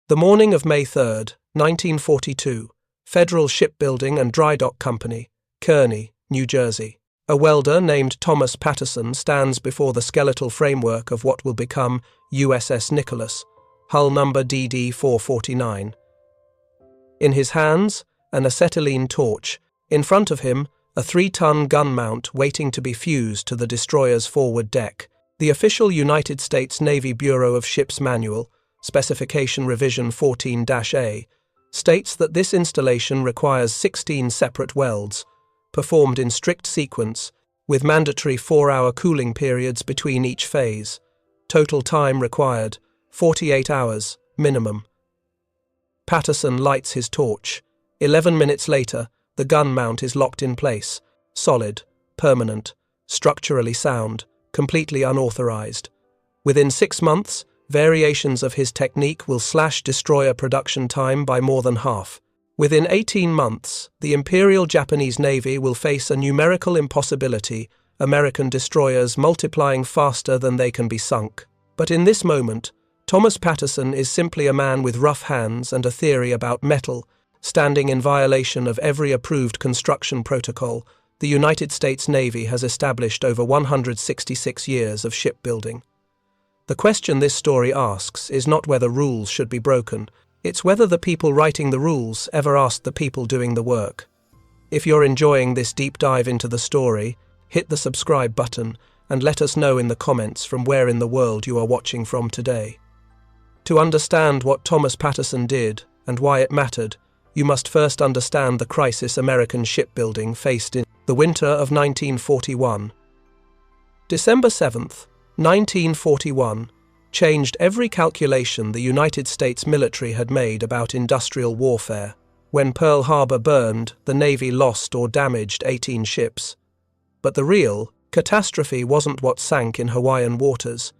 The morning of May 3, 1942, Federal Shipbuilding and Dry Dock Company, Kearney, New Jersey. A welder named Thomas Patterson stands before the skeletal framework of what will become USS Nicholas, hull number DD-449. In his hands, an acetylene torch. In front of him, a 3-ton gun mount waiting to be fused to the destroyer's forward deck. The official United States Navy Bureau of Ships Manual, Specification Revision 14-A, states that this installation requires 16 separate welds, performed in strict sequence, with mandatory 4-hour cooling periods between each phase. Total time required, 48 hours, minimum. Patterson lights his torch. 11 minutes later, the gun mount is locked in place, solid, permanent, structurally sound, completely unauthorized. Within 6 months, variations of his technique will slash destroyer production time by more than half. Within 18 months, the Imperial Japanese Navy will face a numerical impossibility, American destroyers multiplying faster than they can be sunk. But in this moment, Thomas Patterson is simply a man with rough hands and a theory about metal, standing in violation of every approved construction protocol the United States Navy has established over 166 years of shipbuilding. The question this story asks is not whether rules should be broken, it's whether the people writing the rules ever asked the people doing the work. If you're enjoying this deep dive into the story, hit the subscribe button and let us know in the comments from where in the world you are watching from today. To understand what Thomas Patterson did and why it mattered, you must first understand the crisis American shipbuilding faced in the winter of 1941. December 7th, 1941, changed every calculation the United States military had made about industrial warfare. When Pearl Harbor burned, the Navy lost or damaged 18 ships. But the real catastrophe wasn't what sank in Hawaiian waters.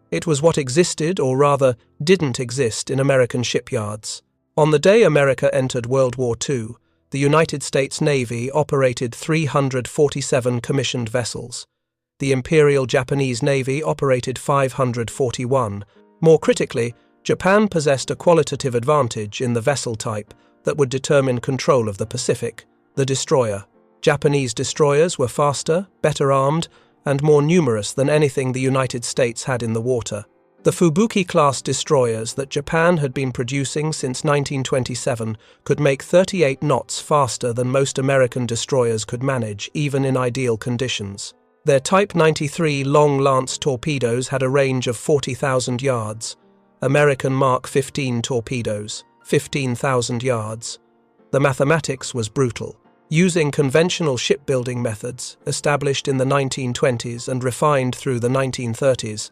It was what existed, or rather didn't exist, in American shipyards. On the day America entered World War II, the United States Navy operated 347 commissioned vessels. The Imperial Japanese Navy operated 541. More critically, Japan possessed a qualitative advantage in the vessel type that would determine control of the Pacific, the destroyer. Japanese destroyers were faster, better armed, and more numerous than anything the United States had in the water. The Fubuki-class destroyers that Japan had been producing since 1927 could make 38 knots faster than most American destroyers could manage, even in ideal conditions. Their Type 93 Long Lance torpedoes had a range of 40,000 yards. American Mark 15 torpedoes, 15,000 yards. The mathematics was brutal. Using conventional shipbuilding methods, established in the 1920s and refined through the 1930s,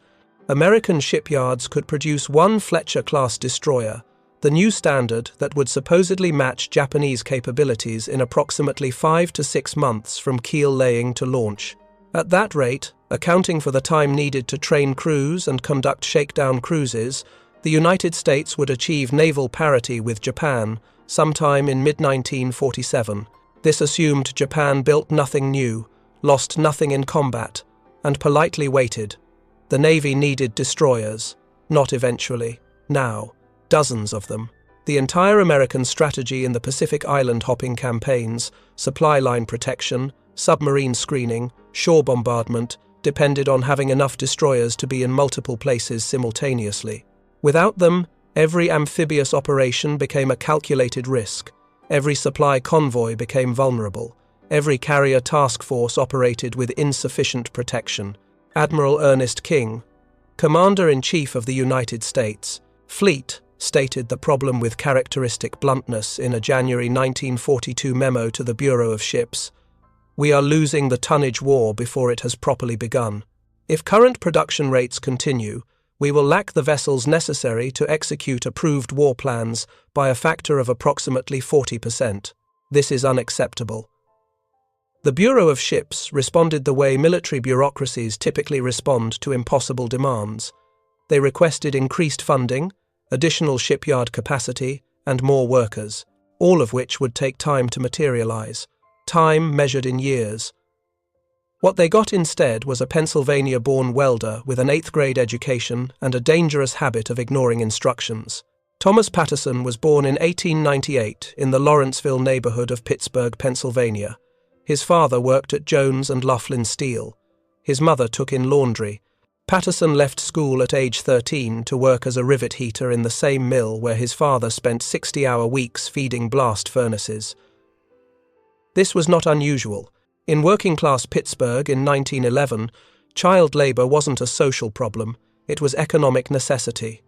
American shipyards could produce one Fletcher-class destroyer, the new standard that would supposedly match Japanese capabilities in approximately 5 to 6 months from keel laying to launch. At that rate, accounting for the time needed to train crews and conduct shakedown cruises, the United States would achieve naval parity with Japan sometime in mid-1947. This assumed Japan built nothing new, lost nothing in combat, and politely waited. The Navy needed destroyers, not eventually, now, dozens of them. The entire American strategy in the Pacific island hopping campaigns, supply line protection, submarine screening, shore bombardment, depended on having enough destroyers to be in multiple places simultaneously. Without them, every amphibious operation became a calculated risk. Every supply convoy became vulnerable. Every carrier task force operated with insufficient protection. Admiral Ernest King, Commander-in-Chief of the United States Fleet, stated the problem with characteristic bluntness in a January 1942 memo to the Bureau of Ships. "We are losing the tonnage war before it has properly begun. If current production rates continue, we will lack the vessels necessary to execute approved war plans by a factor of approximately 40%. This is unacceptable." The Bureau of Ships responded the way military bureaucracies typically respond to impossible demands. They requested increased funding, additional shipyard capacity, and more workers, all of which would take time to materialize. Time measured in years. What they got instead was a Pennsylvania-born welder with an 8th-grade education and a dangerous habit of ignoring instructions. Thomas Patterson was born in 1898 in the Lawrenceville neighborhood of Pittsburgh, Pennsylvania. His father worked at Jones and Laughlin Steel. His mother took in laundry. Patterson left school at age 13 to work as a rivet heater in the same mill where his father spent 60-hour weeks feeding blast furnaces. This was not unusual. In working-class Pittsburgh in 1911, child labor wasn't a social problem, it was economic necessity.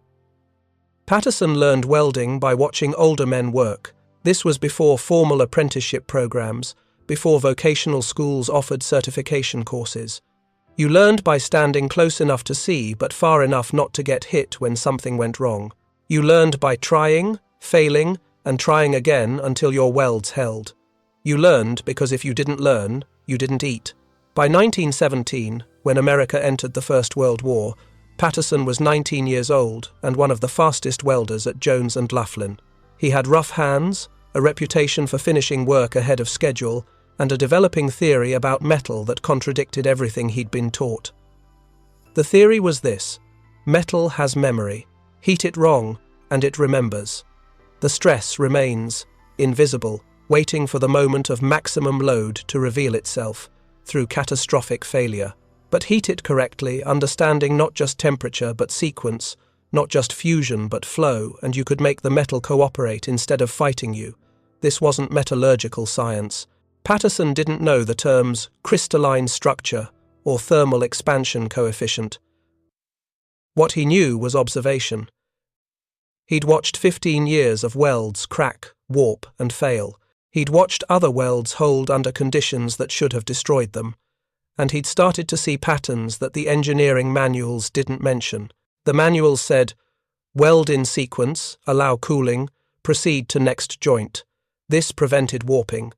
Patterson learned welding by watching older men work. This was before formal apprenticeship programs, before vocational schools offered certification courses. You learned by standing close enough to see but far enough not to get hit when something went wrong. You learned by trying, failing, and trying again until your welds held. You learned because if you didn't learn, you didn't eat. By 1917, when America entered the First World War, Patterson was 19 years old and one of the fastest welders at Jones and Laughlin. He had rough hands, a reputation for finishing work ahead of schedule, and a developing theory about metal that contradicted everything he'd been taught. The theory was this: metal has memory. Heat it wrong, and it remembers. The stress remains, invisible, waiting for the moment of maximum load to reveal itself, through catastrophic failure. But heat it correctly, understanding not just temperature but sequence, not just fusion but flow, and you could make the metal cooperate instead of fighting you. This wasn't metallurgical science. Patterson didn't know the terms crystalline structure or thermal expansion coefficient. What he knew was observation. He'd watched 15 years of welds crack, warp, and fail. He'd watched other welds hold under conditions that should have destroyed them. And he'd started to see patterns that the engineering manuals didn't mention. The manuals said, weld in sequence, allow cooling, proceed to next joint. This prevented warping.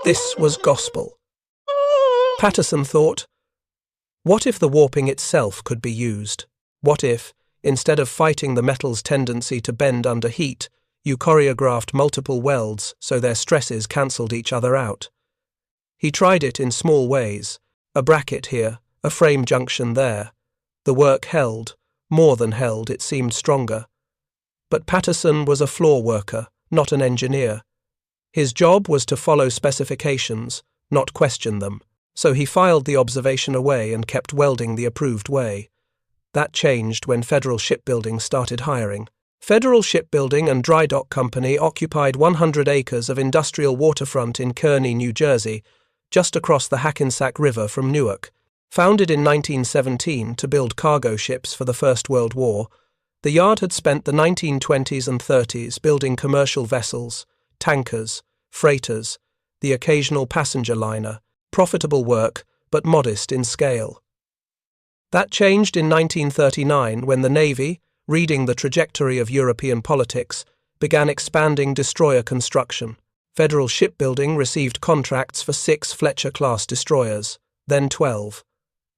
This was gospel. Patterson thought, what if the warping itself could be used? What if, instead of fighting the metal's tendency to bend under heat, you choreographed multiple welds so their stresses cancelled each other out? He tried it in small ways, a bracket here, a frame junction there. The work held, more than held, it seemed stronger. But Patterson was a floor worker, not an engineer. His job was to follow specifications, not question them, so he filed the observation away and kept welding the approved way. That changed when Federal Shipbuilding started hiring. Federal Shipbuilding and Dry Dock Company occupied 100 acres of industrial waterfront in Kearney, New Jersey, just across the Hackensack River from Newark. Founded in 1917 to build cargo ships for the First World War, the yard had spent the 1920s and 30s building commercial vessels, tankers, freighters, the occasional passenger liner, profitable work but modest in scale. That changed in 1939 when the Navy, reading the trajectory of European politics, began expanding destroyer construction. Federal Shipbuilding received contracts for 6 Fletcher-class destroyers, then 12.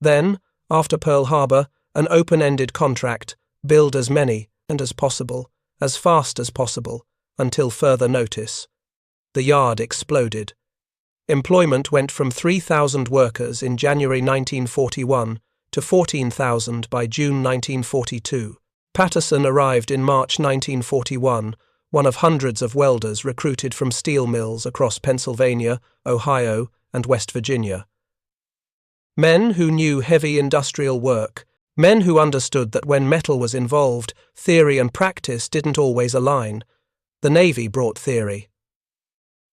Then, after Pearl Harbor, an open-ended contract, build as many, and as possible, as fast as possible, until further notice. The yard exploded. Employment went from 3,000 workers in January 1941 to 14,000 by June 1942. Patterson arrived in March 1941, one of hundreds of welders recruited from steel mills across Pennsylvania, Ohio, and West Virginia. Men who knew heavy industrial work, men who understood that when metal was involved, theory and practice didn't always align. The Navy brought theory.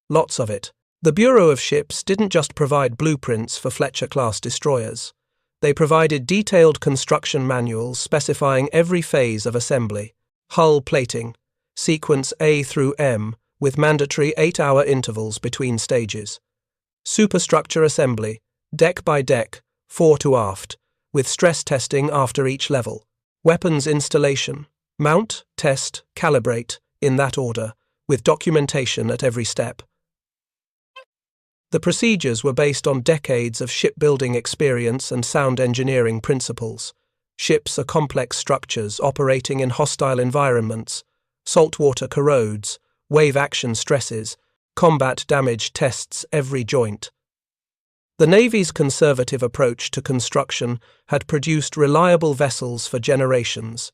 Lots of it. The Bureau of Ships didn't just provide blueprints for Fletcher-class destroyers. They provided detailed construction manuals specifying every phase of assembly. Hull plating, sequence A through M, with mandatory 8-hour intervals between stages. Superstructure assembly, deck by deck, fore to aft, with stress testing after each level. Weapons installation, mount, test, calibrate, in that order, with documentation at every step. The procedures were based on decades of shipbuilding experience and sound engineering principles. Ships are complex structures operating in hostile environments. Saltwater corrodes, wave action stresses, combat damage tests every joint. The Navy's conservative approach to construction had produced reliable vessels for generations.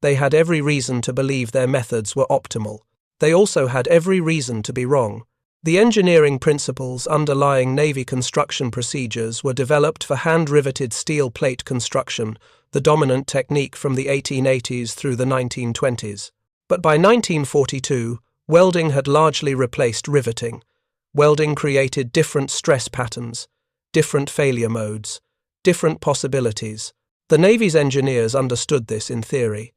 They had every reason to believe their methods were optimal. They also had every reason to be wrong. The engineering principles underlying Navy construction procedures were developed for hand-riveted steel plate construction, the dominant technique from the 1880s through the 1920s. But by 1942, welding had largely replaced riveting. Welding created different stress patterns, different failure modes, different possibilities. The Navy's engineers understood this in theory.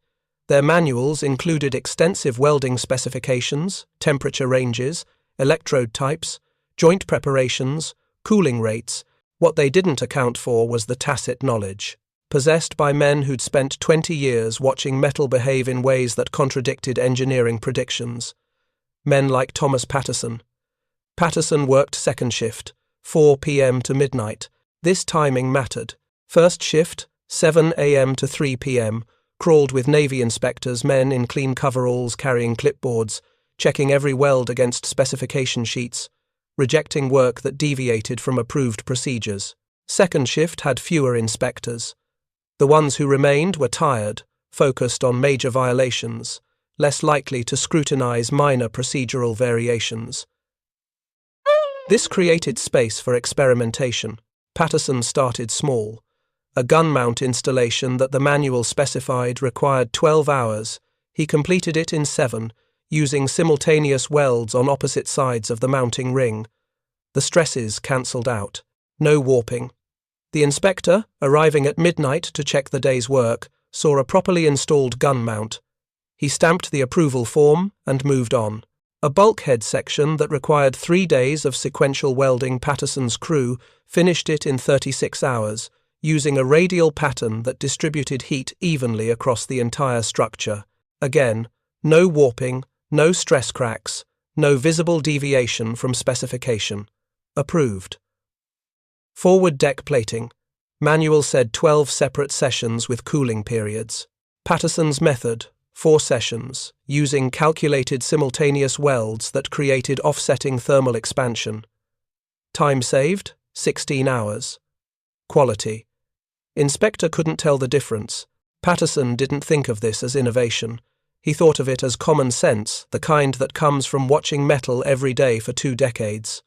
Their manuals included extensive welding specifications, temperature ranges, electrode types, joint preparations, cooling rates. What they didn't account for was the tacit knowledge, possessed by men who'd spent 20 years watching metal behave in ways that contradicted engineering predictions. Men like Thomas Patterson. Patterson worked second shift, 4 p.m. to midnight. This timing mattered. First shift, 7 a.m. to 3 p.m., crawled with Navy inspectors, men in clean coveralls carrying clipboards, checking every weld against specification sheets, rejecting work that deviated from approved procedures. Second shift had fewer inspectors. The ones who remained were tired, focused on major violations, less likely to scrutinize minor procedural variations. This created space for experimentation. Patterson started small. A gun mount installation that the manual specified required 12 hours. He completed it in 7, using simultaneous welds on opposite sides of the mounting ring. The stresses cancelled out. No warping. The inspector, arriving at midnight to check the day's work, saw a properly installed gun mount. He stamped the approval form and moved on. A bulkhead section that required 3 days of sequential welding. Patterson's crew finished it in 36 hours, using a radial pattern that distributed heat evenly across the entire structure. Again, no warping, no stress cracks, no visible deviation from specification. Approved. Forward deck plating. Manual said 12 separate sessions with cooling periods. Patterson's method, 4 sessions, using calculated simultaneous welds that created offsetting thermal expansion. Time saved, 16 hours. Quality. Inspector couldn't tell the difference. Patterson didn't think of this as innovation. He thought of it as common sense, the kind that comes from watching metal every day for 2 decades.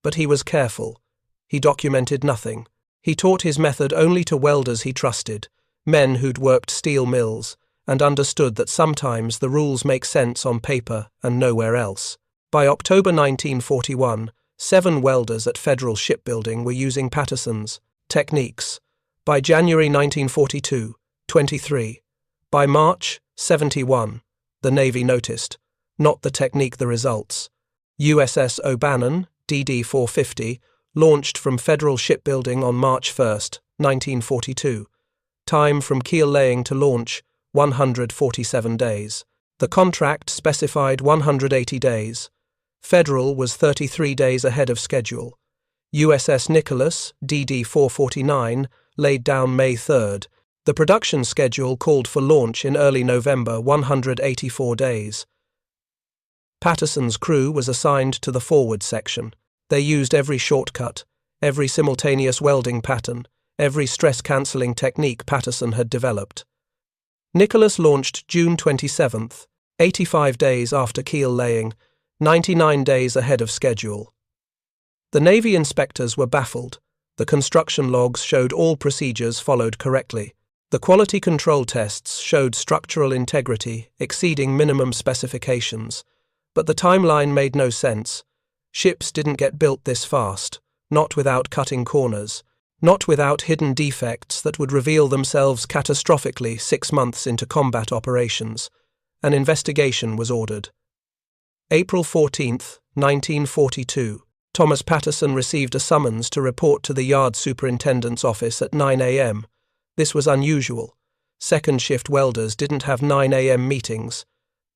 But he was careful. He documented nothing. He taught his method only to welders he trusted, men who'd worked steel mills, and understood that sometimes the rules make sense on paper and nowhere else. By October 1941, 7 welders at Federal Shipbuilding were using Patterson's techniques. By January 1942, 23. By March, 71. The Navy noticed. Not the technique, the results. USS O'Bannon, DD-450, launched from Federal Shipbuilding on March 1, 1942. Time from keel laying to launch, 147 days. The contract specified 180 days. Federal was 33 days ahead of schedule. USS Nicholas, DD-449, laid down May 3rd. The production schedule called for launch in early November, 184 days. Patterson's crew was assigned to the forward section. They used every shortcut, every simultaneous welding pattern, every stress-cancelling technique Patterson had developed. Nicholas launched June 27th, 85 days after keel laying, 99 days ahead of schedule. The Navy inspectors were baffled. The construction logs showed all procedures followed correctly. The quality control tests showed structural integrity exceeding minimum specifications, but the timeline made no sense. Ships didn't get built this fast, not without cutting corners, not without hidden defects that would reveal themselves catastrophically 6 months into combat operations. An investigation was ordered. April 14, 1942. Thomas Patterson received a summons to report to the yard superintendent's office at 9 a.m. This was unusual. Second shift welders didn't have 9 a.m. meetings.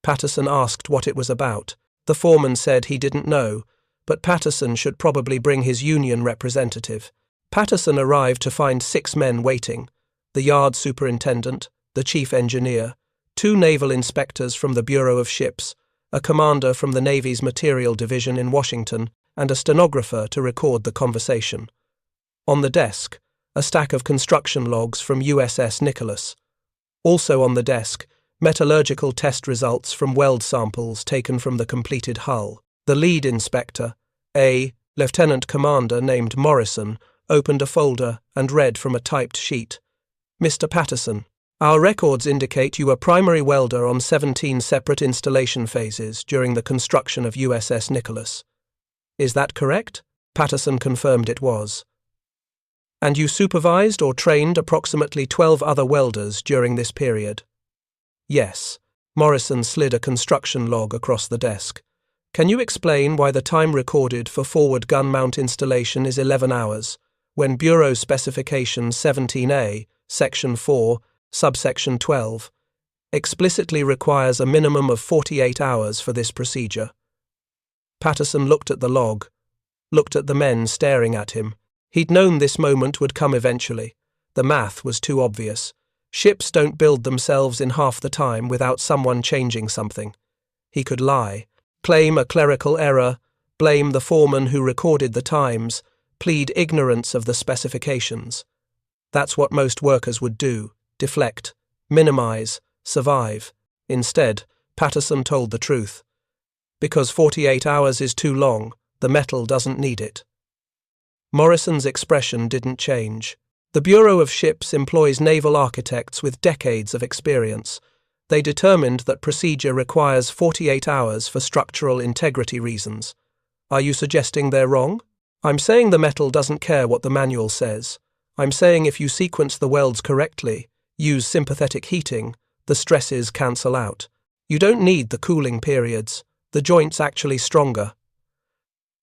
Patterson asked what it was about. The foreman said he didn't know, but Patterson should probably bring his union representative. Patterson arrived to find 6 men waiting: the yard superintendent, the chief engineer, 2 naval inspectors from the Bureau of Ships, a commander from the Navy's Material Division in Washington, and a stenographer to record the conversation. On the desk, a stack of construction logs from USS Nicholas. Also on the desk, Metallurgical test results from weld samples taken from the completed hull. The lead inspector, a lieutenant commander named Morrison, opened a folder and read from a typed sheet. Mr. Patterson, our records indicate you were primary welder on 17 separate installation phases during the construction of USS Nicholas. Is that correct? Patterson confirmed it was. And you supervised or trained approximately 12 other welders during this period? Yes. Morrison slid a construction log across the desk. Can you explain why the time recorded for forward gun mount installation is 11 hours, when Bureau Specification 17A, Section 4, Subsection 12, explicitly requires a minimum of 48 hours for this procedure? Patterson looked at the log, looked at the men staring at him. He'd known this moment would come eventually. The math was too obvious. Ships don't build themselves in half the time without someone changing something. He could lie, claim a clerical error, blame the foreman who recorded the times, plead ignorance of the specifications. That's what most workers would do: deflect, minimize, survive. Instead, Patterson told the truth. Because 48 hours is too long, the metal doesn't need it. Morrison's expression didn't change. The Bureau of Ships employs naval architects with decades of experience. They determined that procedure requires 48 hours for structural integrity reasons. Are you suggesting they're wrong? I'm saying the metal doesn't care what the manual says. I'm saying if you sequence the welds correctly, use sympathetic heating, the stresses cancel out. You don't need the cooling periods. The joint's actually stronger.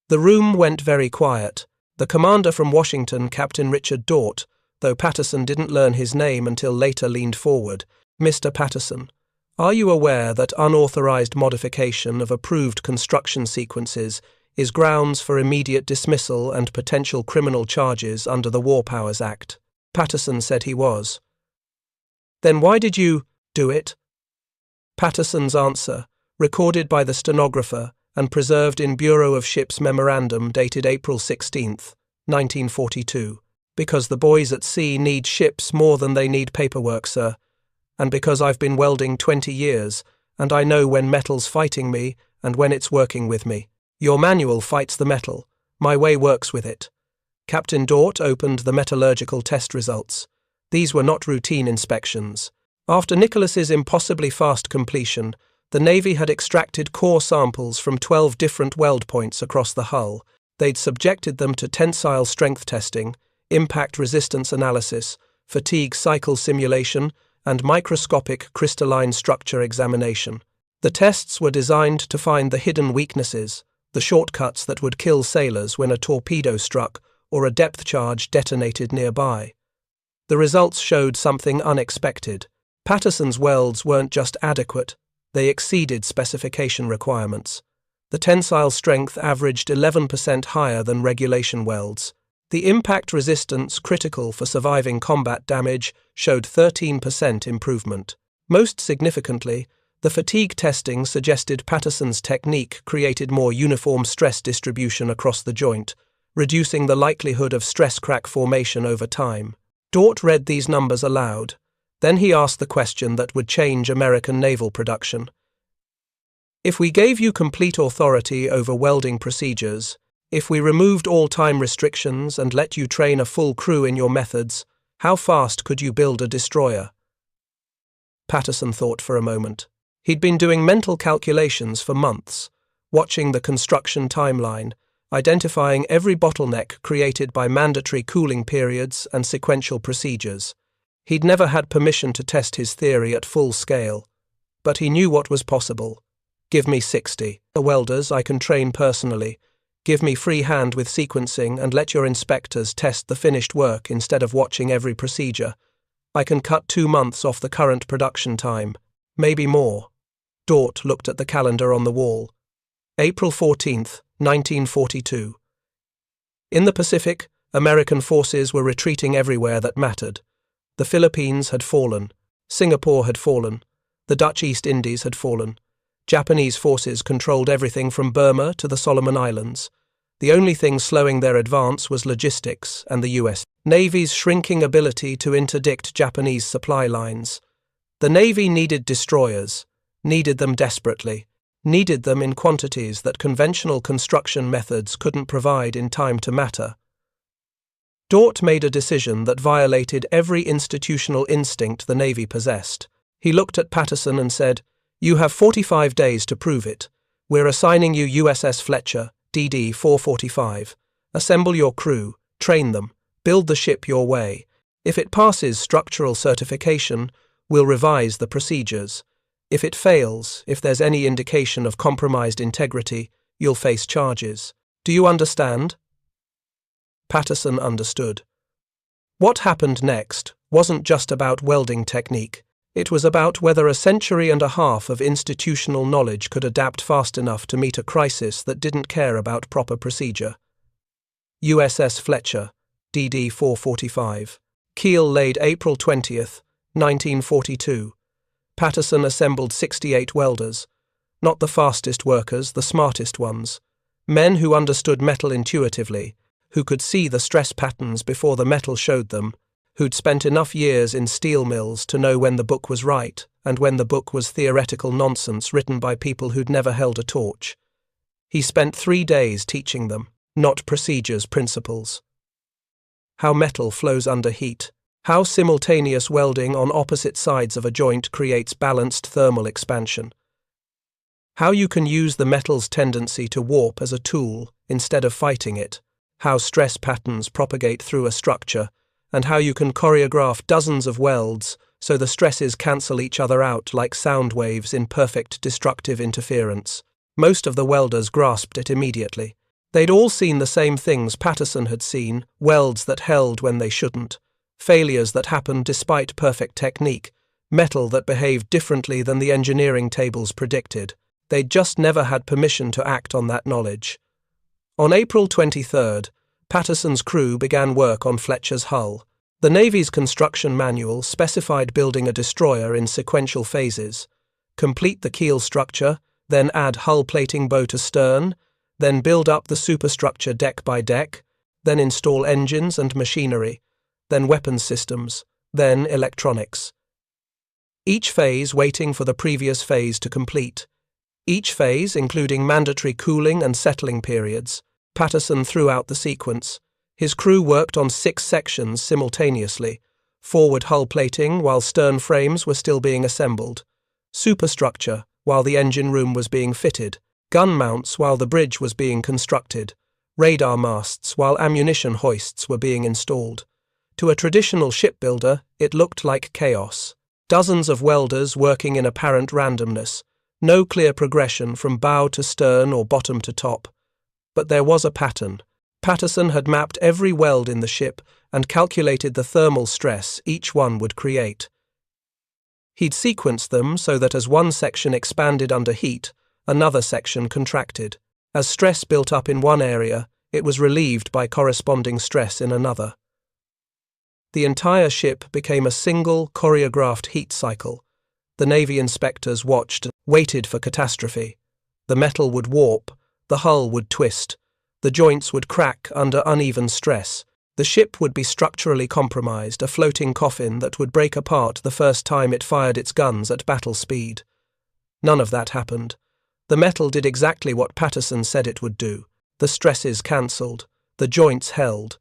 The room went very quiet. The commander from Washington, Captain Richard Dort, though Patterson didn't learn his name until later, leaned forward. Mr. Patterson, are you aware that unauthorized modification of approved construction sequences is grounds for immediate dismissal and potential criminal charges under the War Powers Act? Patterson said he was. Then why did you do it? Patterson's answer, recorded by the stenographer and preserved in Bureau of Ships memorandum dated April 16, 1942. Because the boys at sea need ships more than they need paperwork, sir. And because I've been welding 20 years, and I know when metal's fighting me and when it's working with me. Your manual fights the metal. My way works with it. Captain Dort opened the metallurgical test results. These were not routine inspections. After Nicholas's impossibly fast completion, the Navy had extracted core samples from 12 different weld points across the hull. They'd subjected them to tensile strength testing, impact resistance analysis, fatigue cycle simulation, and microscopic crystalline structure examination. The tests were designed to find the hidden weaknesses, the shortcuts that would kill sailors when a torpedo struck or a depth charge detonated nearby. The results showed something unexpected. Patterson's welds weren't just adequate, they exceeded specification requirements. The tensile strength averaged 11% higher than regulation welds. The impact resistance critical for surviving combat damage showed 13% improvement. Most significantly, the fatigue testing suggested Patterson's technique created more uniform stress distribution across the joint, reducing the likelihood of stress crack formation over time. Dort read these numbers aloud. Then he asked the question that would change American naval production. If we gave you complete authority over welding procedures, if we removed all time restrictions and let you train a full crew in your methods, how fast could you build a destroyer? Patterson thought for a moment. He'd been doing mental calculations for months, watching the construction timeline, identifying every bottleneck created by mandatory cooling periods and sequential procedures. He'd never had permission to test his theory at full scale, but he knew what was possible. Give me 60 welders I can train personally. Give me free hand with sequencing and let your inspectors test the finished work instead of watching every procedure. I can cut 2 months off the current production time, maybe more. Dort looked at the calendar on the wall. April 14th, 1942. In the Pacific, American forces were retreating everywhere that mattered. The Philippines had fallen. Singapore had fallen. The Dutch East Indies had fallen. Japanese forces controlled everything from Burma to the Solomon Islands. The only thing slowing their advance was logistics and the U.S. Navy's shrinking ability to interdict Japanese supply lines. The Navy needed destroyers, needed them desperately, needed them in quantities that conventional construction methods couldn't provide in time to matter. Dort made a decision that violated every institutional instinct the Navy possessed. He looked at Patterson and said, "You have 45 days to prove it. We're assigning you USS Fletcher, DD 445. Assemble your crew, train them, build the ship your way. If it passes structural certification, we'll revise the procedures. If it fails, if there's any indication of compromised integrity, you'll face charges. Do you understand?" Patterson understood. What happened next wasn't just about welding technique. It was about whether a century and a half of institutional knowledge could adapt fast enough to meet a crisis that didn't care about proper procedure. USS Fletcher, DD 445. Keel laid April 20th, 1942. Patterson assembled 68 welders. Not the fastest workers, the smartest ones. Men who understood metal intuitively, who could see the stress patterns before the metal showed them, who'd spent enough years in steel mills to know when the book was right and when the book was theoretical nonsense written by people who'd never held a torch. He spent 3 days teaching them, not procedures, principles. How metal flows under heat, how simultaneous welding on opposite sides of a joint creates balanced thermal expansion. How you can use the metal's tendency to warp as a tool instead of fighting it. How stress patterns propagate through a structure, and how you can choreograph dozens of welds so the stresses cancel each other out like sound waves in perfect destructive interference. Most of the welders grasped it immediately. They'd all seen the same things Patterson had seen, welds that held when they shouldn't, failures that happened despite perfect technique, metal that behaved differently than the engineering tables predicted. They'd just never had permission to act on that knowledge. On April 23rd, Patterson's crew began work on Fletcher's hull. The Navy's construction manual specified building a destroyer in sequential phases. Complete the keel structure, then add hull plating bow to stern, then build up the superstructure deck by deck, then install engines and machinery, then weapons systems, then electronics. Each phase waiting for the previous phase to complete. Each phase including mandatory cooling and settling periods. Patterson threw out the sequence. His crew worked on 6 sections simultaneously. Forward hull plating while stern frames were still being assembled. Superstructure while the engine room was being fitted. Gun mounts while the bridge was being constructed. Radar masts while ammunition hoists were being installed. To a traditional shipbuilder, it looked like chaos. Dozens of welders working in apparent randomness. No clear progression from bow to stern or bottom to top. But there was a pattern. Patterson had mapped every weld in the ship and calculated the thermal stress each one would create. He'd sequenced them so that as one section expanded under heat, another section contracted. As stress built up in one area, it was relieved by corresponding stress in another. The entire ship became a single, choreographed heat cycle. The Navy inspectors watched, waited for catastrophe. The metal would warp, the hull would twist, the joints would crack under uneven stress, the ship would be structurally compromised, a floating coffin that would break apart the first time it fired its guns at battle speed. None of that happened. The metal did exactly what Patterson said it would do. The stresses cancelled, the joints held.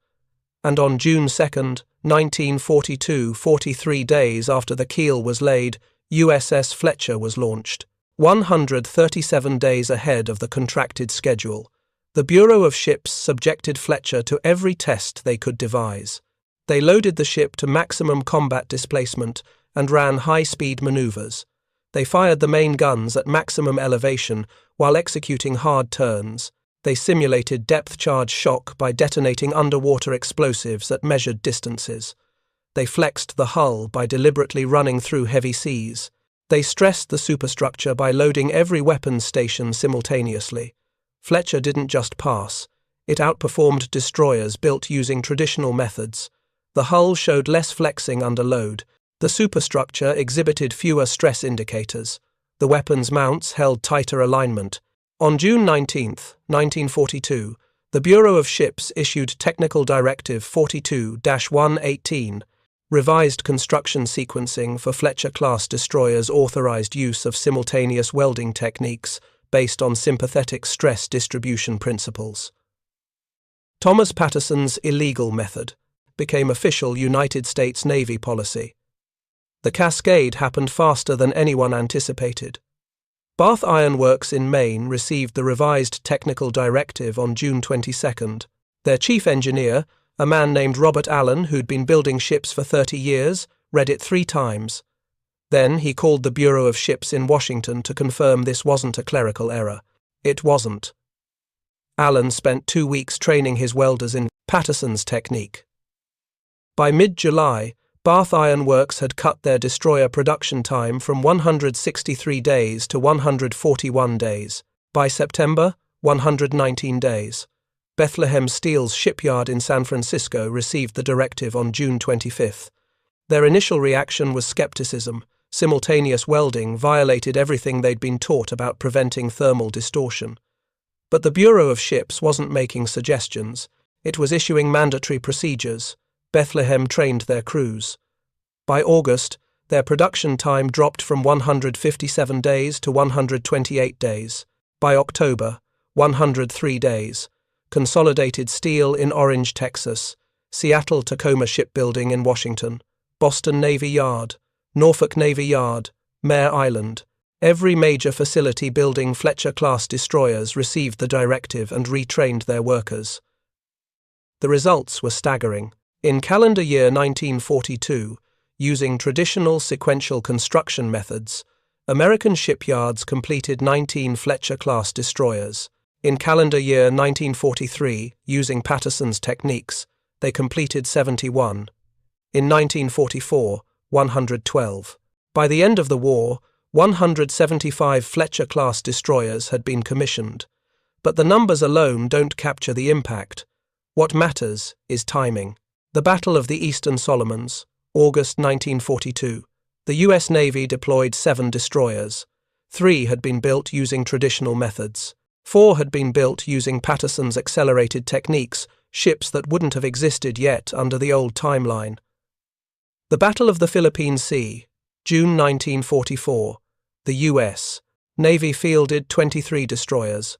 And on June 2nd, 1942, 43 days after the keel was laid, USS Fletcher was launched. 137 days ahead of the contracted schedule, the Bureau of Ships subjected Fletcher to every test they could devise. They loaded the ship to maximum combat displacement and ran high-speed maneuvers. They fired the main guns at maximum elevation while executing hard turns. They simulated depth-charge shock by detonating underwater explosives at measured distances. They flexed the hull by deliberately running through heavy seas. They stressed the superstructure by loading every weapons station simultaneously. Fletcher didn't just pass. It outperformed destroyers built using traditional methods. The hull showed less flexing under load. The superstructure exhibited fewer stress indicators. The weapons mounts held tighter alignment. On June 19, 1942, the Bureau of Ships issued Technical Directive 42-118. Revised construction sequencing for Fletcher-class destroyers authorized use of simultaneous welding techniques based on sympathetic stress distribution principles. Thomas Patterson's illegal method became official United States Navy policy. The cascade happened faster than anyone anticipated. Bath Iron Works in Maine received the revised technical directive on June 22. Their chief engineer, a man named Robert Allen, who'd been building ships for 30 years, read it 3 times. Then he called the Bureau of Ships in Washington to confirm this wasn't a clerical error. It wasn't. Allen spent 2 weeks training his welders in Patterson's technique. By mid-July, Bath Iron Works had cut their destroyer production time from 163 days to 141 days. By September, 119 days. Bethlehem Steel's shipyard in San Francisco received the directive on June 25. Their initial reaction was skepticism. Simultaneous welding violated everything they'd been taught about preventing thermal distortion. But the Bureau of Ships wasn't making suggestions. It was issuing mandatory procedures. Bethlehem trained their crews. By August, their production time dropped from 157 days to 128 days. By October, 103 days. Consolidated Steel in Orange, Texas, Seattle-Tacoma Shipbuilding in Washington, Boston Navy Yard, Norfolk Navy Yard, Mare Island. Every major facility building Fletcher-class destroyers received the directive and retrained their workers. The results were staggering. In calendar year 1942, using traditional sequential construction methods, American shipyards completed 19 Fletcher-class destroyers. In calendar year 1943, using Patterson's techniques, they completed 71. In 1944, 112. By the end of the war, 175 Fletcher-class destroyers had been commissioned. But the numbers alone don't capture the impact. What matters is timing. The Battle of the Eastern Solomons, August 1942. The U.S. Navy deployed 7 destroyers. 3 had been built using traditional methods. 4 had been built using Patterson's accelerated techniques, ships that wouldn't have existed yet under the old timeline. The Battle of the Philippine Sea, June 1944. The U.S. Navy fielded 23 destroyers.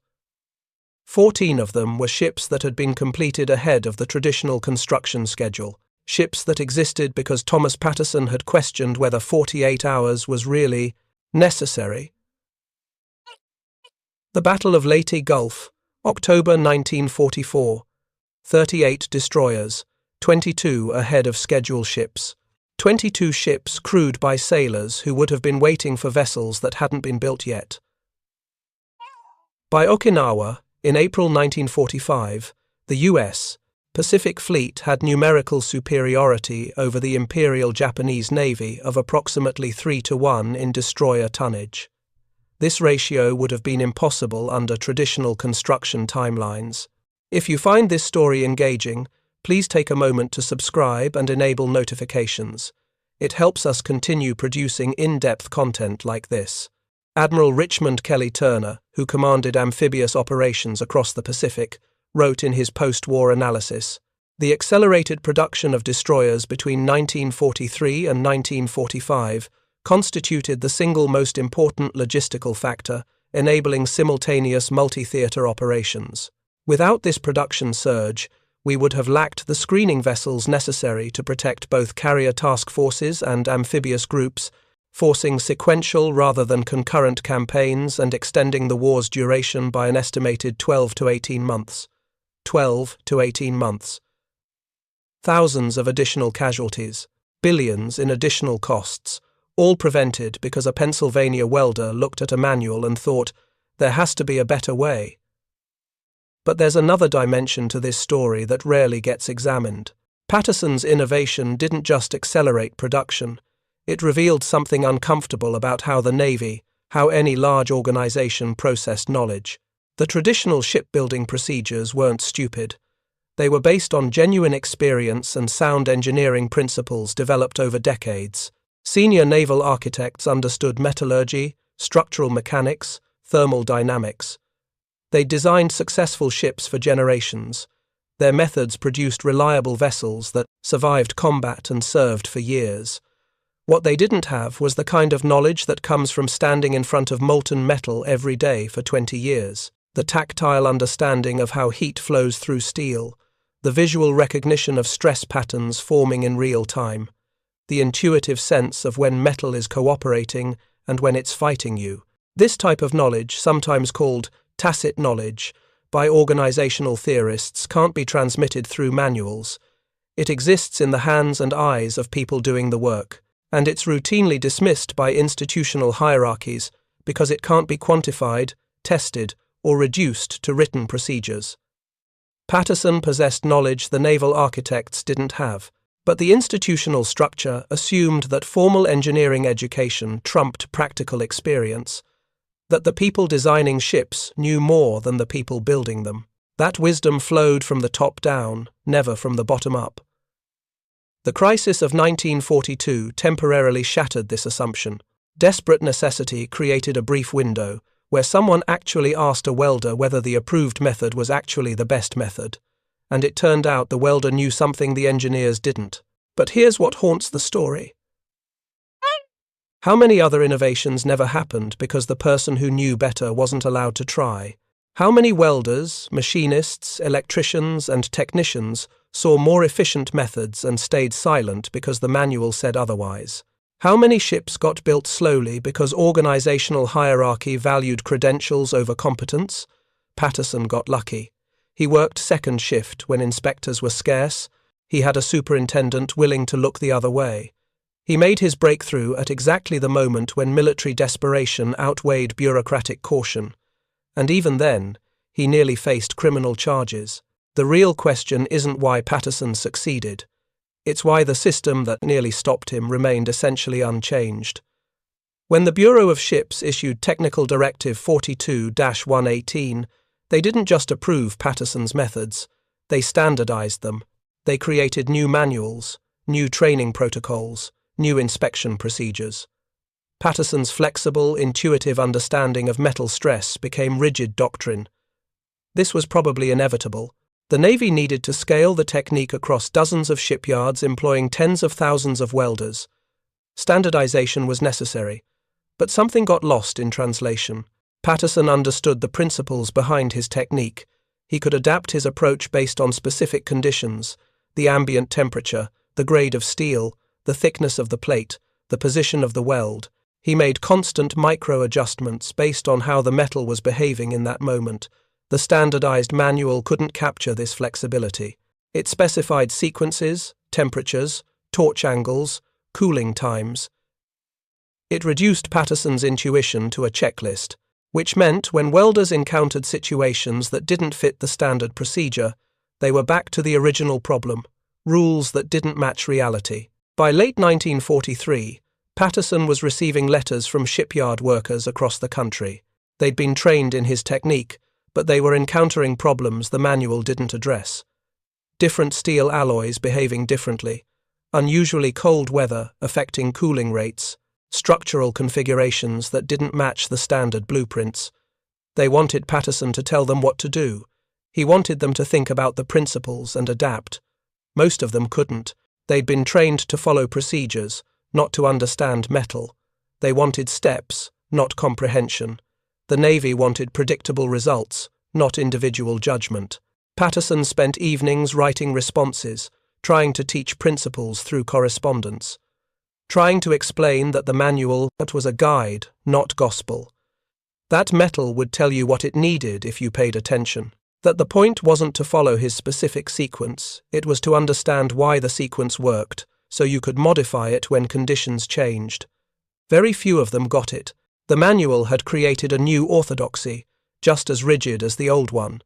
14 of them were ships that had been completed ahead of the traditional construction schedule, ships that existed because Thomas Patterson had questioned whether 48 hours was really necessary. The Battle of Leyte Gulf, October 1944. 38 destroyers, 22 ahead of schedule ships. 22 ships crewed by sailors who would have been waiting for vessels that hadn't been built yet. By Okinawa, in April 1945, the U.S. Pacific Fleet had numerical superiority over the Imperial Japanese Navy of approximately 3-to-1 in destroyer tonnage. This ratio would have been impossible under traditional construction timelines. If you find this story engaging, please take a moment to subscribe and enable notifications. It helps us continue producing in-depth content like this. Admiral Richmond Kelly Turner, who commanded amphibious operations across the Pacific, wrote in his post-war analysis, "The accelerated production of destroyers between 1943 and 1945 constituted the single most important logistical factor enabling simultaneous multi-theater operations. Without this production surge, we would have lacked the screening vessels necessary to protect both carrier task forces and amphibious groups, forcing sequential rather than concurrent campaigns and extending the war's duration by an estimated 12 to 18 months. 12 to 18 months. Thousands of additional casualties, billions in additional costs, all prevented because a Pennsylvania welder looked at a manual and thought, there has to be a better way. But there's another dimension to this story that rarely gets examined. Patterson's innovation didn't just accelerate production. It revealed something uncomfortable about how the Navy, how any large organization processed knowledge. The traditional shipbuilding procedures weren't stupid. They were based on genuine experience and sound engineering principles developed over decades. Senior naval architects understood metallurgy, structural mechanics, thermal dynamics. They designed successful ships for generations. Their methods produced reliable vessels that survived combat and served for years. What they didn't have was the kind of knowledge that comes from standing in front of molten metal every day for 20 years. The tactile understanding of how heat flows through steel, the visual recognition of stress patterns forming in real time, the intuitive sense of when metal is cooperating and when it's fighting you. This type of knowledge, sometimes called tacit knowledge by organizational theorists, can't be transmitted through manuals. It exists in the hands and eyes of people doing the work, and it's routinely dismissed by institutional hierarchies because it can't be quantified, tested, or reduced to written procedures. Patterson possessed knowledge the naval architects didn't have, but the institutional structure assumed that formal engineering education trumped practical experience, that the people designing ships knew more than the people building them. That wisdom flowed from the top down, never from the bottom up. The crisis of 1942 temporarily shattered this assumption. Desperate necessity created a brief window where someone actually asked a welder whether the approved method was actually the best method, and it turned out the welder knew something the engineers didn't. But here's what haunts the story. How many other innovations never happened because the person who knew better wasn't allowed to try? How many welders, machinists, electricians, and technicians saw more efficient methods and stayed silent because the manual said otherwise? How many ships got built slowly because organizational hierarchy valued credentials over competence? Patterson got lucky. He worked second shift when inspectors were scarce. He had a superintendent willing to look the other way. He made his breakthrough at exactly the moment when military desperation outweighed bureaucratic caution. And even then, he nearly faced criminal charges. The real question isn't why Patterson succeeded. It's why the system that nearly stopped him remained essentially unchanged. When the Bureau of Ships issued Technical Directive 42-118, they didn't just approve Patterson's methods, they standardized them. They created new manuals, new training protocols, new inspection procedures. Patterson's flexible, intuitive understanding of metal stress became rigid doctrine. This was probably inevitable. The Navy needed to scale the technique across dozens of shipyards employing tens of thousands of welders. Standardization was necessary, but something got lost in translation. Patterson understood the principles behind his technique. He could adapt his approach based on specific conditions: the ambient temperature, the grade of steel, the thickness of the plate, the position of the weld. He made constant micro-adjustments based on how the metal was behaving in that moment. The standardized manual couldn't capture this flexibility. It specified sequences, temperatures, torch angles, cooling times. It reduced Patterson's intuition to a checklist, which meant when welders encountered situations that didn't fit the standard procedure, they were back to the original problem: rules that didn't match reality. By late 1943, Patterson was receiving letters from shipyard workers across the country. They'd been trained in his technique, but they were encountering problems the manual didn't address. Different steel alloys behaving differently, unusually cold weather affecting cooling rates, structural configurations that didn't match the standard blueprints. They wanted Patterson to tell them what to do. He wanted them to think about the principles and adapt. Most of them couldn't. They'd been trained to follow procedures, not to understand metal. They wanted steps, not comprehension. The Navy wanted predictable results, not individual judgment. Patterson spent evenings writing responses, trying to teach principles through correspondence, trying to explain that the manual was a guide, not gospel. That metal would tell you what it needed if you paid attention. That the point wasn't to follow his specific sequence, it was to understand why the sequence worked, so you could modify it when conditions changed. Very few of them got it. The manual had created a new orthodoxy, just as rigid as the old one.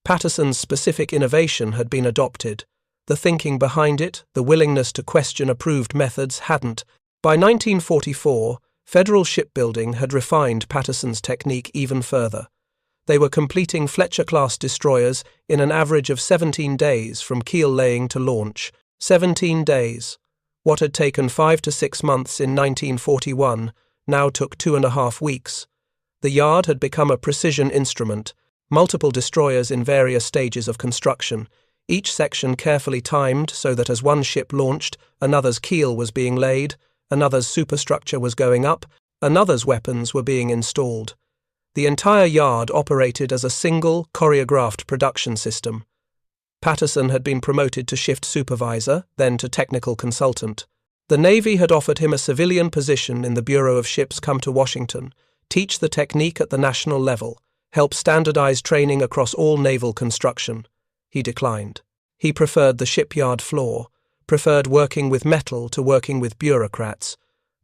Patterson's specific innovation had been adopted. The thinking behind it, the willingness to question approved methods, hadn't. By 1944, Federal Shipbuilding had refined Patterson's technique even further. They were completing Fletcher-class destroyers in an average of 17 days from keel laying to launch. 17 days. What had taken 5 to 6 months in 1941 now took 2.5 weeks. The yard had become a precision instrument, multiple destroyers in various stages of construction, each section carefully timed so that as one ship launched, another's keel was being laid, another's superstructure was going up, another's weapons were being installed. The entire yard operated as a single, choreographed production system. Patterson had been promoted to shift supervisor, then to technical consultant. The Navy had offered him a civilian position in the Bureau of Ships come to Washington, teach the technique at the national level, help standardize training across all naval construction. He declined. He preferred the shipyard floor, preferred working with metal to working with bureaucrats,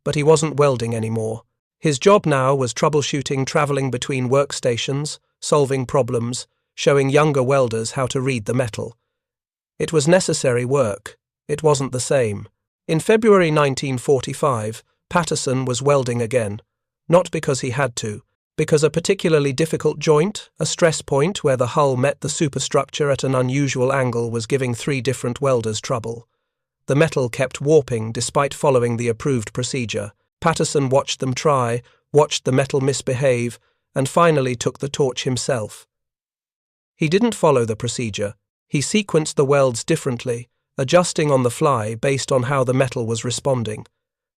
but he wasn't welding anymore. His job now was troubleshooting, traveling between workstations, solving problems, showing younger welders how to read the metal. It was necessary work. It wasn't the same. In February 1945, Patterson was welding again, not because he had to, because a particularly difficult joint, a stress point where the hull met the superstructure at an unusual angle, was giving 3 different welders trouble. The metal kept warping despite following the approved procedure. Patterson watched them try, watched the metal misbehave, and finally took the torch himself. He didn't follow the procedure. He sequenced the welds differently, adjusting on the fly based on how the metal was responding.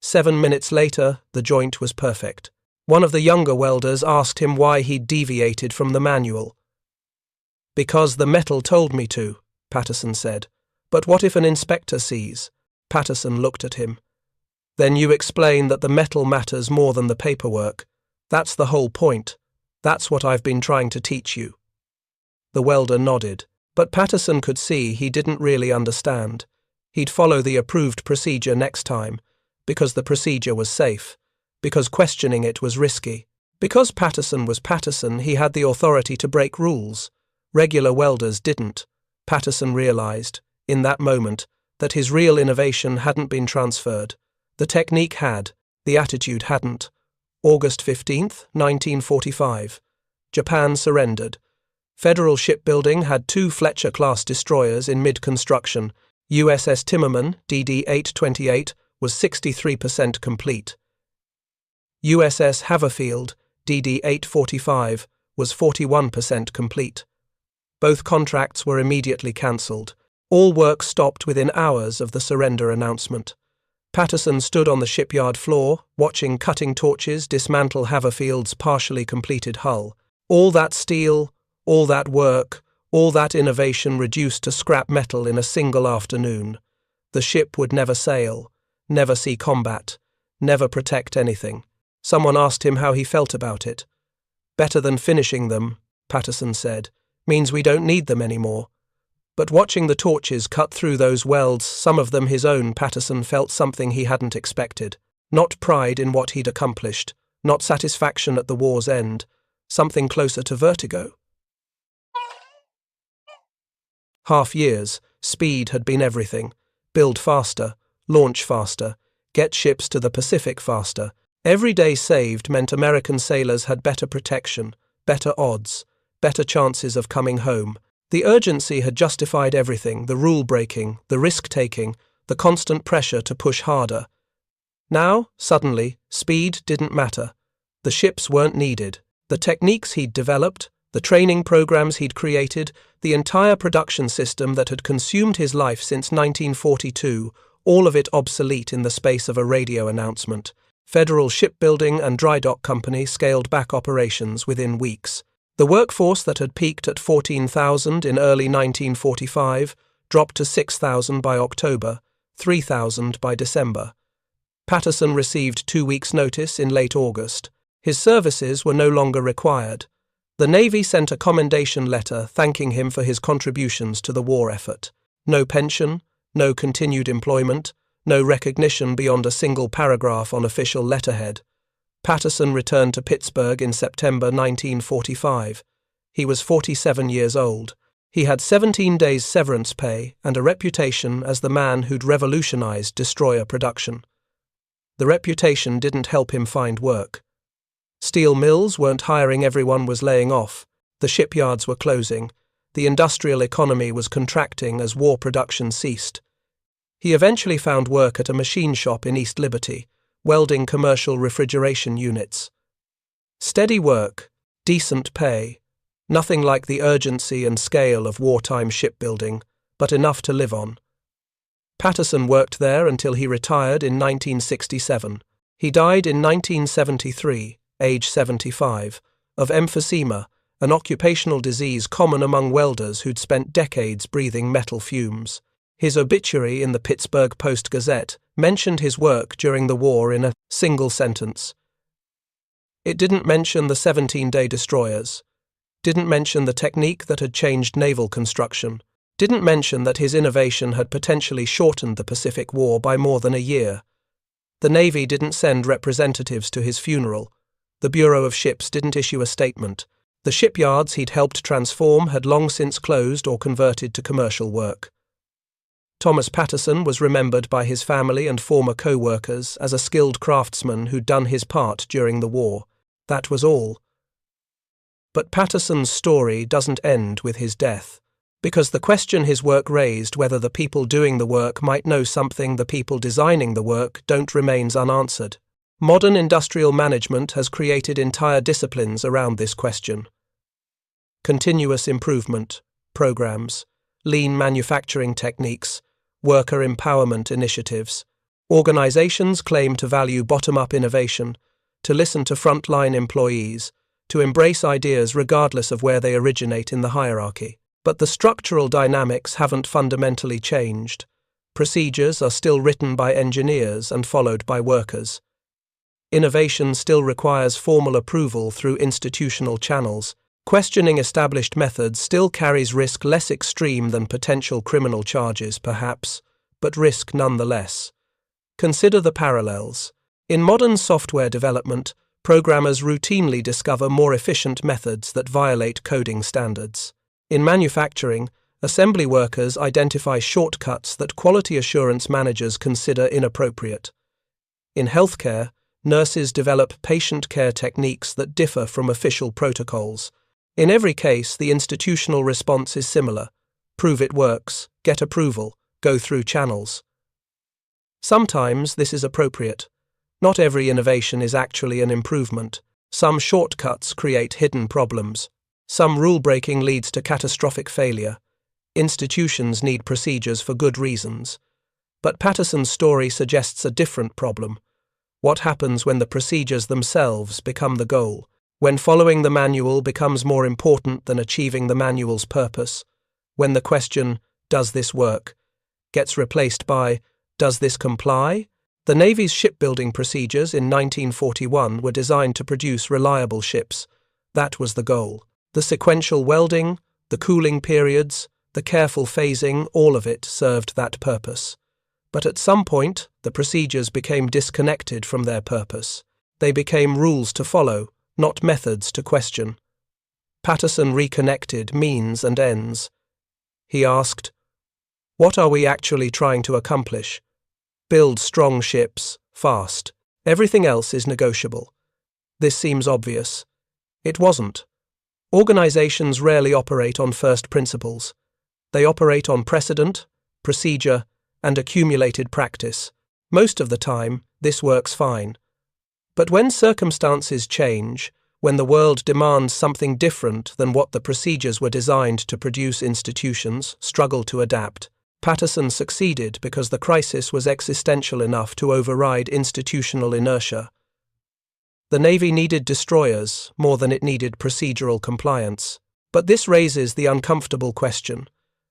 7 minutes later, the joint was perfect. One of the younger welders asked him why he'd deviated from the manual. "Because the metal told me to," Patterson said. "But what if an inspector sees?" Patterson looked at him. "Then you explain that the metal matters more than the paperwork. That's the whole point. That's what I've been trying to teach you." The welder nodded, but Patterson could see he didn't really understand. He'd follow the approved procedure next time, because the procedure was safe, because questioning it was risky. Because Patterson was Patterson, he had the authority to break rules. Regular welders didn't. Patterson realized, in that moment, that his real innovation hadn't been transferred. The technique had, the attitude hadn't. August 15, 1945. Japan surrendered. Federal Shipbuilding had 2 Fletcher-class destroyers in mid-construction. USS Timmerman, DD-828, was 63% complete. USS Haverfield, DD-845, was 41% complete. Both contracts were immediately cancelled. All work stopped within hours of the surrender announcement. Patterson stood on the shipyard floor, watching cutting torches dismantle Haverfield's partially completed hull. All that steel, all that work, all that innovation reduced to scrap metal in a single afternoon. The ship would never sail, never see combat, never protect anything. Someone asked him how he felt about it. "Better than finishing them," Patterson said. "Means we don't need them anymore." But watching the torches cut through those welds, some of them his own, Patterson felt something he hadn't expected. Not pride in what he'd accomplished, not satisfaction at the war's end, something closer to vertigo. Half-years, speed had been everything. Build faster, launch faster, get ships to the Pacific faster. Every day saved meant American sailors had better protection, better odds, better chances of coming home. The urgency had justified everything, the rule-breaking, the risk-taking, the constant pressure to push harder. Now, suddenly, speed didn't matter. The ships weren't needed. The techniques he'd developed, the training programs he'd created, the entire production system that had consumed his life since 1942, all of it obsolete in the space of a radio announcement. Federal Shipbuilding and Drydock Company scaled back operations within weeks. The workforce that had peaked at 14,000 in early 1945 dropped to 6,000 by October, 3,000 by December. Patterson received 2 weeks' notice in late August. His services were no longer required. The Navy sent a commendation letter thanking him for his contributions to the war effort. No pension, no continued employment, no recognition beyond a single paragraph on official letterhead. Patterson returned to Pittsburgh in September 1945. He was 47 years old. He had 17 days severance pay and a reputation as the man who'd revolutionized destroyer production. The reputation didn't help him find work. Steel mills weren't hiring, everyone was laying off. The shipyards were closing. The industrial economy was contracting as war production ceased. He eventually found work at a machine shop in East Liberty, welding commercial refrigeration units. Steady work, decent pay, nothing like the urgency and scale of wartime shipbuilding, but enough to live on. Patterson worked there until he retired in 1967. He died in 1973, age 75, of emphysema, an occupational disease common among welders who'd spent decades breathing metal fumes. His obituary in the Pittsburgh Post-Gazette mentioned his work during the war in a single sentence. It didn't mention the 17-day destroyers, didn't mention the technique that had changed naval construction, didn't mention that his innovation had potentially shortened the Pacific War by more than a year. The Navy didn't send representatives to his funeral. The Bureau of Ships didn't issue a statement. The shipyards he'd helped transform had long since closed or converted to commercial work. Thomas Patterson was remembered by his family and former co-workers as a skilled craftsman who'd done his part during the war. That was all. But Patterson's story doesn't end with his death, because the question his work raised, whether the people doing the work might know something the people designing the work don't, remains unanswered. Modern industrial management has created entire disciplines around this question. Continuous improvement programs, lean manufacturing techniques, worker empowerment initiatives. Organizations claim to value bottom-up innovation, to listen to frontline employees, to embrace ideas regardless of where they originate in the hierarchy. But the structural dynamics haven't fundamentally changed. Procedures are still written by engineers and followed by workers. Innovation still requires formal approval through institutional channels. Questioning established methods still carries risk less extreme than potential criminal charges, perhaps, but risk nonetheless. Consider the parallels. In modern software development, programmers routinely discover more efficient methods that violate coding standards. In manufacturing, assembly workers identify shortcuts that quality assurance managers consider inappropriate. In healthcare, nurses develop patient care techniques that differ from official protocols. In every case, the institutional response is similar. Prove it works, get approval, go through channels. Sometimes this is appropriate. Not every innovation is actually an improvement. Some shortcuts create hidden problems. Some rule-breaking leads to catastrophic failure. Institutions need procedures for good reasons. But Patterson's story suggests a different problem. What happens when the procedures themselves become the goal? When following the manual becomes more important than achieving the manual's purpose? When the question, "Does this work?" gets replaced by, "Does this comply?" The Navy's shipbuilding procedures in 1941 were designed to produce reliable ships. That was the goal. The sequential welding, the cooling periods, the careful phasing, all of it served that purpose. But at some point, the procedures became disconnected from their purpose. They became rules to follow, not methods to question. Patterson reconnected means and ends. He asked, "What are we actually trying to accomplish? Build strong ships, fast. Everything else is negotiable." This seems obvious. It wasn't. Organizations rarely operate on first principles. They operate on precedent, procedure, and accumulated practice. Most of the time, this works fine. But when circumstances change, when the world demands something different than what the procedures were designed to produce, institutions struggle to adapt. Patterson succeeded because the crisis was existential enough to override institutional inertia. The Navy needed destroyers more than it needed procedural compliance. But this raises the uncomfortable question: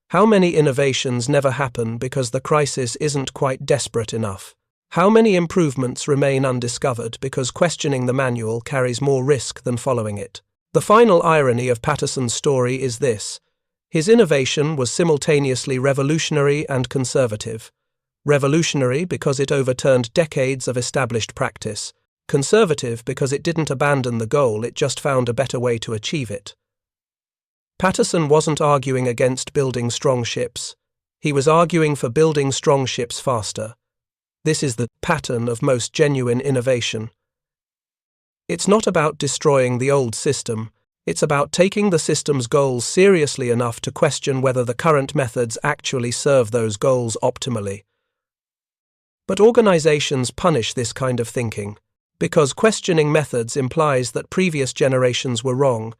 how many innovations never happen because the crisis isn't quite desperate enough? How many improvements remain undiscovered because questioning the manual carries more risk than following it? The final irony of Patterson's story is this: his innovation was simultaneously revolutionary and conservative. Revolutionary because it overturned decades of established practice. Conservative because it didn't abandon the goal, it just found a better way to achieve it. Patterson wasn't arguing against building strong ships. He was arguing for building strong ships faster. This is the pattern of most genuine innovation. It's not about destroying the old system. It's about taking the system's goals seriously enough to question whether the current methods actually serve those goals optimally. But organizations punish this kind of thinking, because questioning methods implies that previous generations were wrong.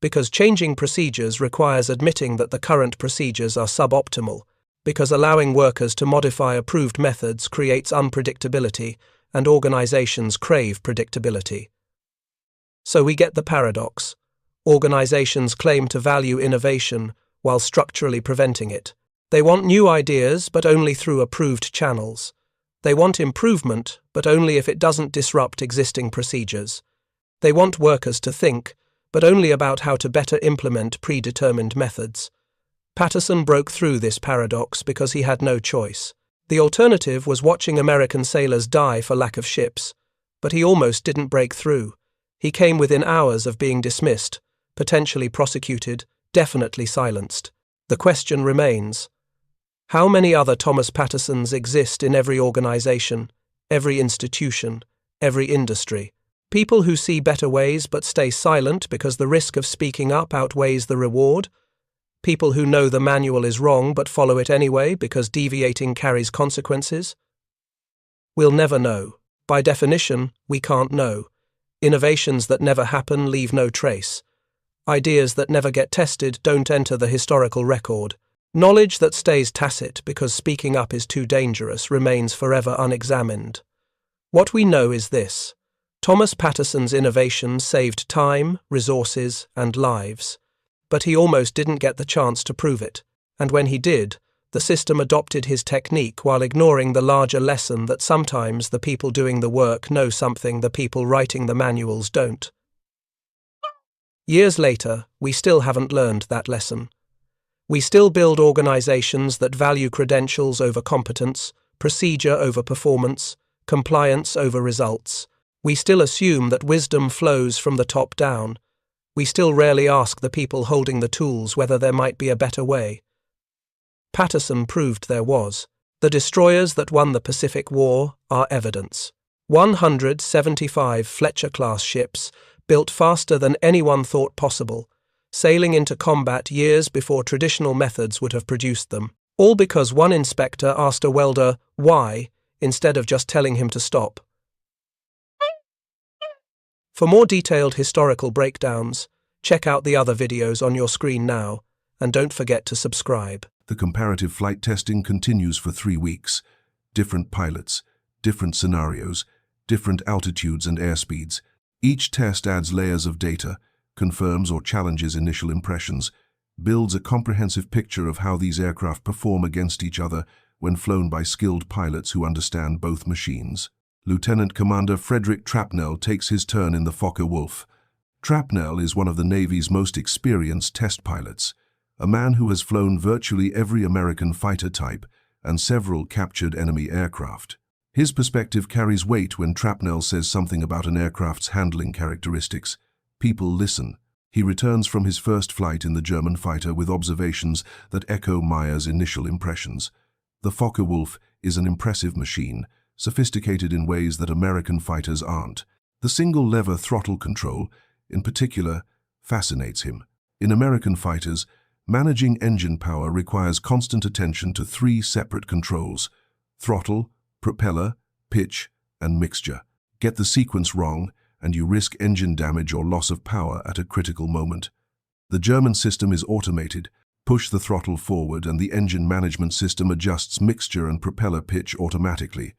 because changing procedures requires admitting that the current procedures are suboptimal, because allowing workers to modify approved methods creates unpredictability, and organizations crave predictability. So we get the paradox. Organizations claim to value innovation while structurally preventing it. They want new ideas, but only through approved channels. They want improvement, but only if it doesn't disrupt existing procedures. They want workers to think, but only about how to better implement predetermined methods. Patterson broke through this paradox because he had no choice. The alternative was watching American sailors die for lack of ships, but he almost didn't break through. He came within hours of being dismissed, potentially prosecuted, definitely silenced. The question remains: how many other Thomas Pattersons exist in every organization, every institution, every industry? People who see better ways but stay silent because the risk of speaking up outweighs the reward? People who know the manual is wrong but follow it anyway because deviating carries consequences? We'll never know. By definition, we can't know. Innovations that never happen leave no trace. Ideas that never get tested don't enter the historical record. Knowledge that stays tacit because speaking up is too dangerous remains forever unexamined. What we know is this: Thomas Patterson's innovations saved time, resources, and lives. But he almost didn't get the chance to prove it, and when he did, the system adopted his technique while ignoring the larger lesson that sometimes the people doing the work know something the people writing the manuals don't. Years later, we still haven't learned that lesson. We still build organizations that value credentials over competence, procedure over performance, compliance over results. We still assume that wisdom flows from the top down. We still rarely ask the people holding the tools whether there might be a better way. Patterson proved there was. The destroyers that won the Pacific War are evidence. 175 Fletcher-class ships, built faster than anyone thought possible, sailing into combat years before traditional methods would have produced them, all because one inspector asked a welder why instead of just telling him to stop. For more detailed historical breakdowns, check out the other videos on your screen now, and don't forget to subscribe. The comparative flight testing continues for 3 weeks. Different pilots, different scenarios, different altitudes and airspeeds. Each test adds layers of data, confirms or challenges initial impressions, builds a comprehensive picture of how these aircraft perform against each other when flown by skilled pilots who understand both machines. Lieutenant Commander Frederick Trapnell takes his turn in the Focke-Wulf. Trapnell is one of the Navy's most experienced test pilots, a man who has flown virtually every American fighter type and several captured enemy aircraft. His perspective carries weight when Trapnell says something about an aircraft's handling characteristics. People listen. He returns from his first flight in the German fighter with observations that echo Meyer's initial impressions. The Focke-Wulf is an impressive machine, sophisticated in ways that American fighters aren't. The single-lever throttle control, in particular, fascinates him. In American fighters, managing engine power requires constant attention to 3 separate controls: throttle, propeller, pitch, and mixture. Get the sequence wrong, and you risk engine damage or loss of power at a critical moment. The German system is automated. Push the throttle forward and the engine management system adjusts mixture and propeller pitch automatically,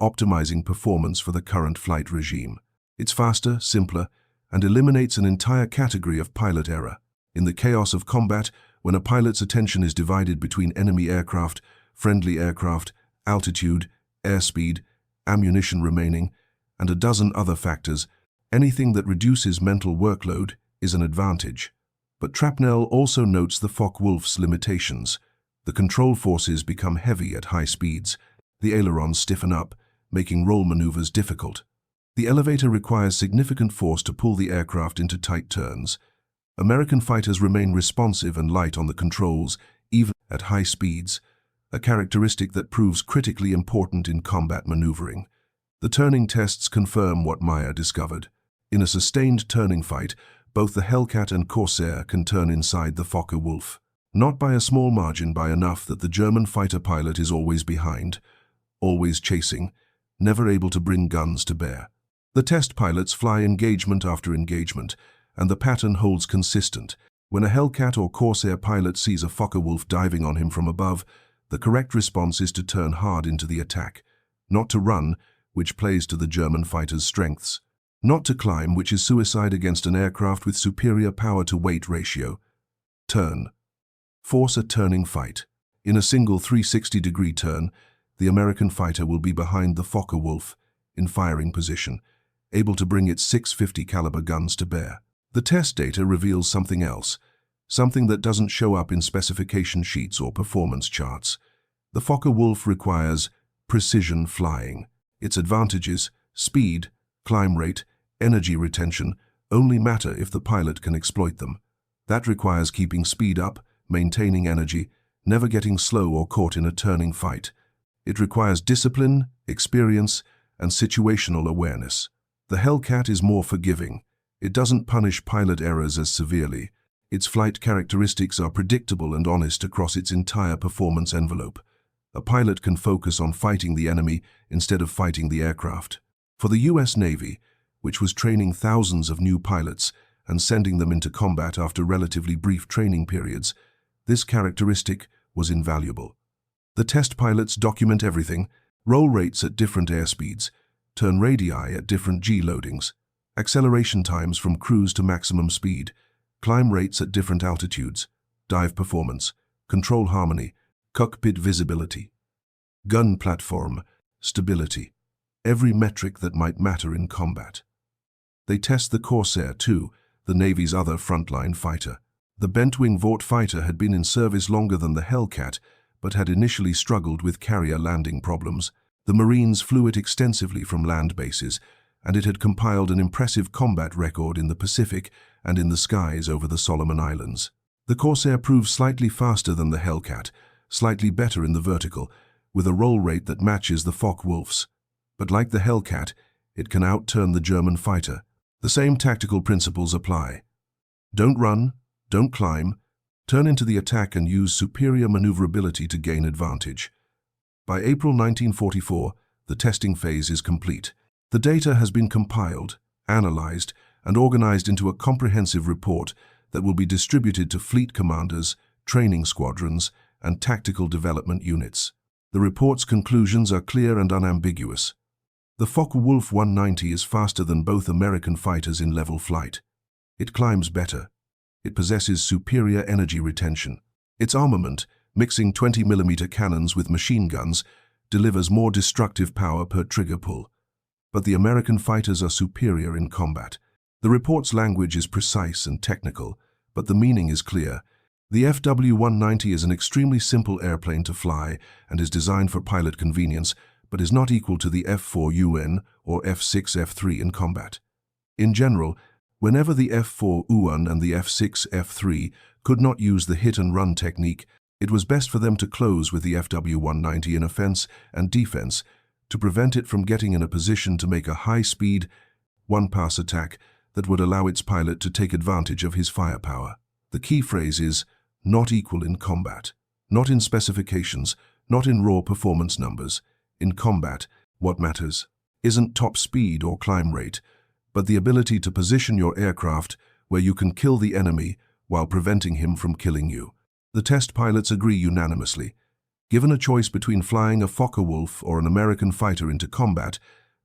optimizing performance for the current flight regime. It's faster, simpler, and eliminates an entire category of pilot error. In the chaos of combat, when a pilot's attention is divided between enemy aircraft, friendly aircraft, altitude, airspeed, ammunition remaining, and a dozen other factors, anything that reduces mental workload is an advantage. But Trapnell also notes the Focke-Wulf's limitations. The control forces become heavy at high speeds. The ailerons stiffen up, making roll maneuvers difficult. The elevator requires significant force to pull the aircraft into tight turns. American fighters remain responsive and light on the controls, even at high speeds, a characteristic that proves critically important in combat maneuvering. The turning tests confirm what Meyer discovered. In a sustained turning fight, both the Hellcat and Corsair can turn inside the Focke-Wulf. Not by a small margin, by enough that the German fighter pilot is always behind, always chasing, never able to bring guns to bear. The test pilots fly engagement after engagement, and the pattern holds consistent. When a Hellcat or Corsair pilot sees a Focke-Wulf diving on him from above, the correct response is to turn hard into the attack, not to run, which plays to the German fighter's strengths, not to climb, which is suicide against an aircraft with superior power-to-weight ratio. Turn. Force a turning fight. In a single 360-degree turn, the American fighter will be behind the Focke-Wulf in firing position, able to bring its 650 caliber guns to bear. The test data reveals something else, something that doesn't show up in specification sheets or performance charts. The Focke-Wulf requires precision flying. Its advantages, speed, climb rate, energy retention, only matter if the pilot can exploit them. That requires keeping speed up, maintaining energy, never getting slow or caught in a turning fight. It requires discipline, experience, and situational awareness. The Hellcat is more forgiving. It doesn't punish pilot errors as severely. Its flight characteristics are predictable and honest across its entire performance envelope. A pilot can focus on fighting the enemy instead of fighting the aircraft. For the US Navy, which was training thousands of new pilots and sending them into combat after relatively brief training periods, this characteristic was invaluable. The test pilots document everything: roll rates at different airspeeds, turn radii at different G loadings, acceleration times from cruise to maximum speed, climb rates at different altitudes, dive performance, control harmony, cockpit visibility, gun platform, stability, every metric that might matter in combat. They test the Corsair too, the Navy's other frontline fighter. The bent-wing Vought fighter had been in service longer than the Hellcat, but had initially struggled with carrier landing problems. The Marines flew it extensively from land bases, and it had compiled an impressive combat record in the Pacific and in the skies over the Solomon Islands. The Corsair proved slightly faster than the Hellcat, slightly better in the vertical, with a roll rate that matches the Focke-Wulf's. But like the Hellcat, it can outturn the German fighter. The same tactical principles apply. Don't run, don't climb, turn into the attack and use superior maneuverability to gain advantage. By April 1944, the testing phase is complete. The data has been compiled, analyzed, and organized into a comprehensive report that will be distributed to fleet commanders, training squadrons, and tactical development units. The report's conclusions are clear and unambiguous. The Focke-Wulf 190 is faster than both American fighters in level flight. It climbs better. It possesses superior energy retention. Its armament, mixing 20mm cannons with machine guns, delivers more destructive power per trigger pull. But the American fighters are superior in combat. The report's language is precise and technical, but the meaning is clear. The FW-190 is an extremely simple airplane to fly and is designed for pilot convenience, but is not equal to the F-4UN or F-6F3 in combat. In general, whenever the F-4UN and the F-6F3 could not use the hit-and-run technique, it was best for them to close with the FW-190 in offense and defense to prevent it from getting in a position to make a high-speed, one-pass attack that would allow its pilot to take advantage of his firepower. The key phrase is, not equal in combat. Not in specifications, not in raw performance numbers. In combat, what matters isn't top speed or climb rate, but the ability to position your aircraft where you can kill the enemy while preventing him from killing you. The test pilots agree unanimously. Given a choice between flying a Focke-Wulf or an American fighter into combat,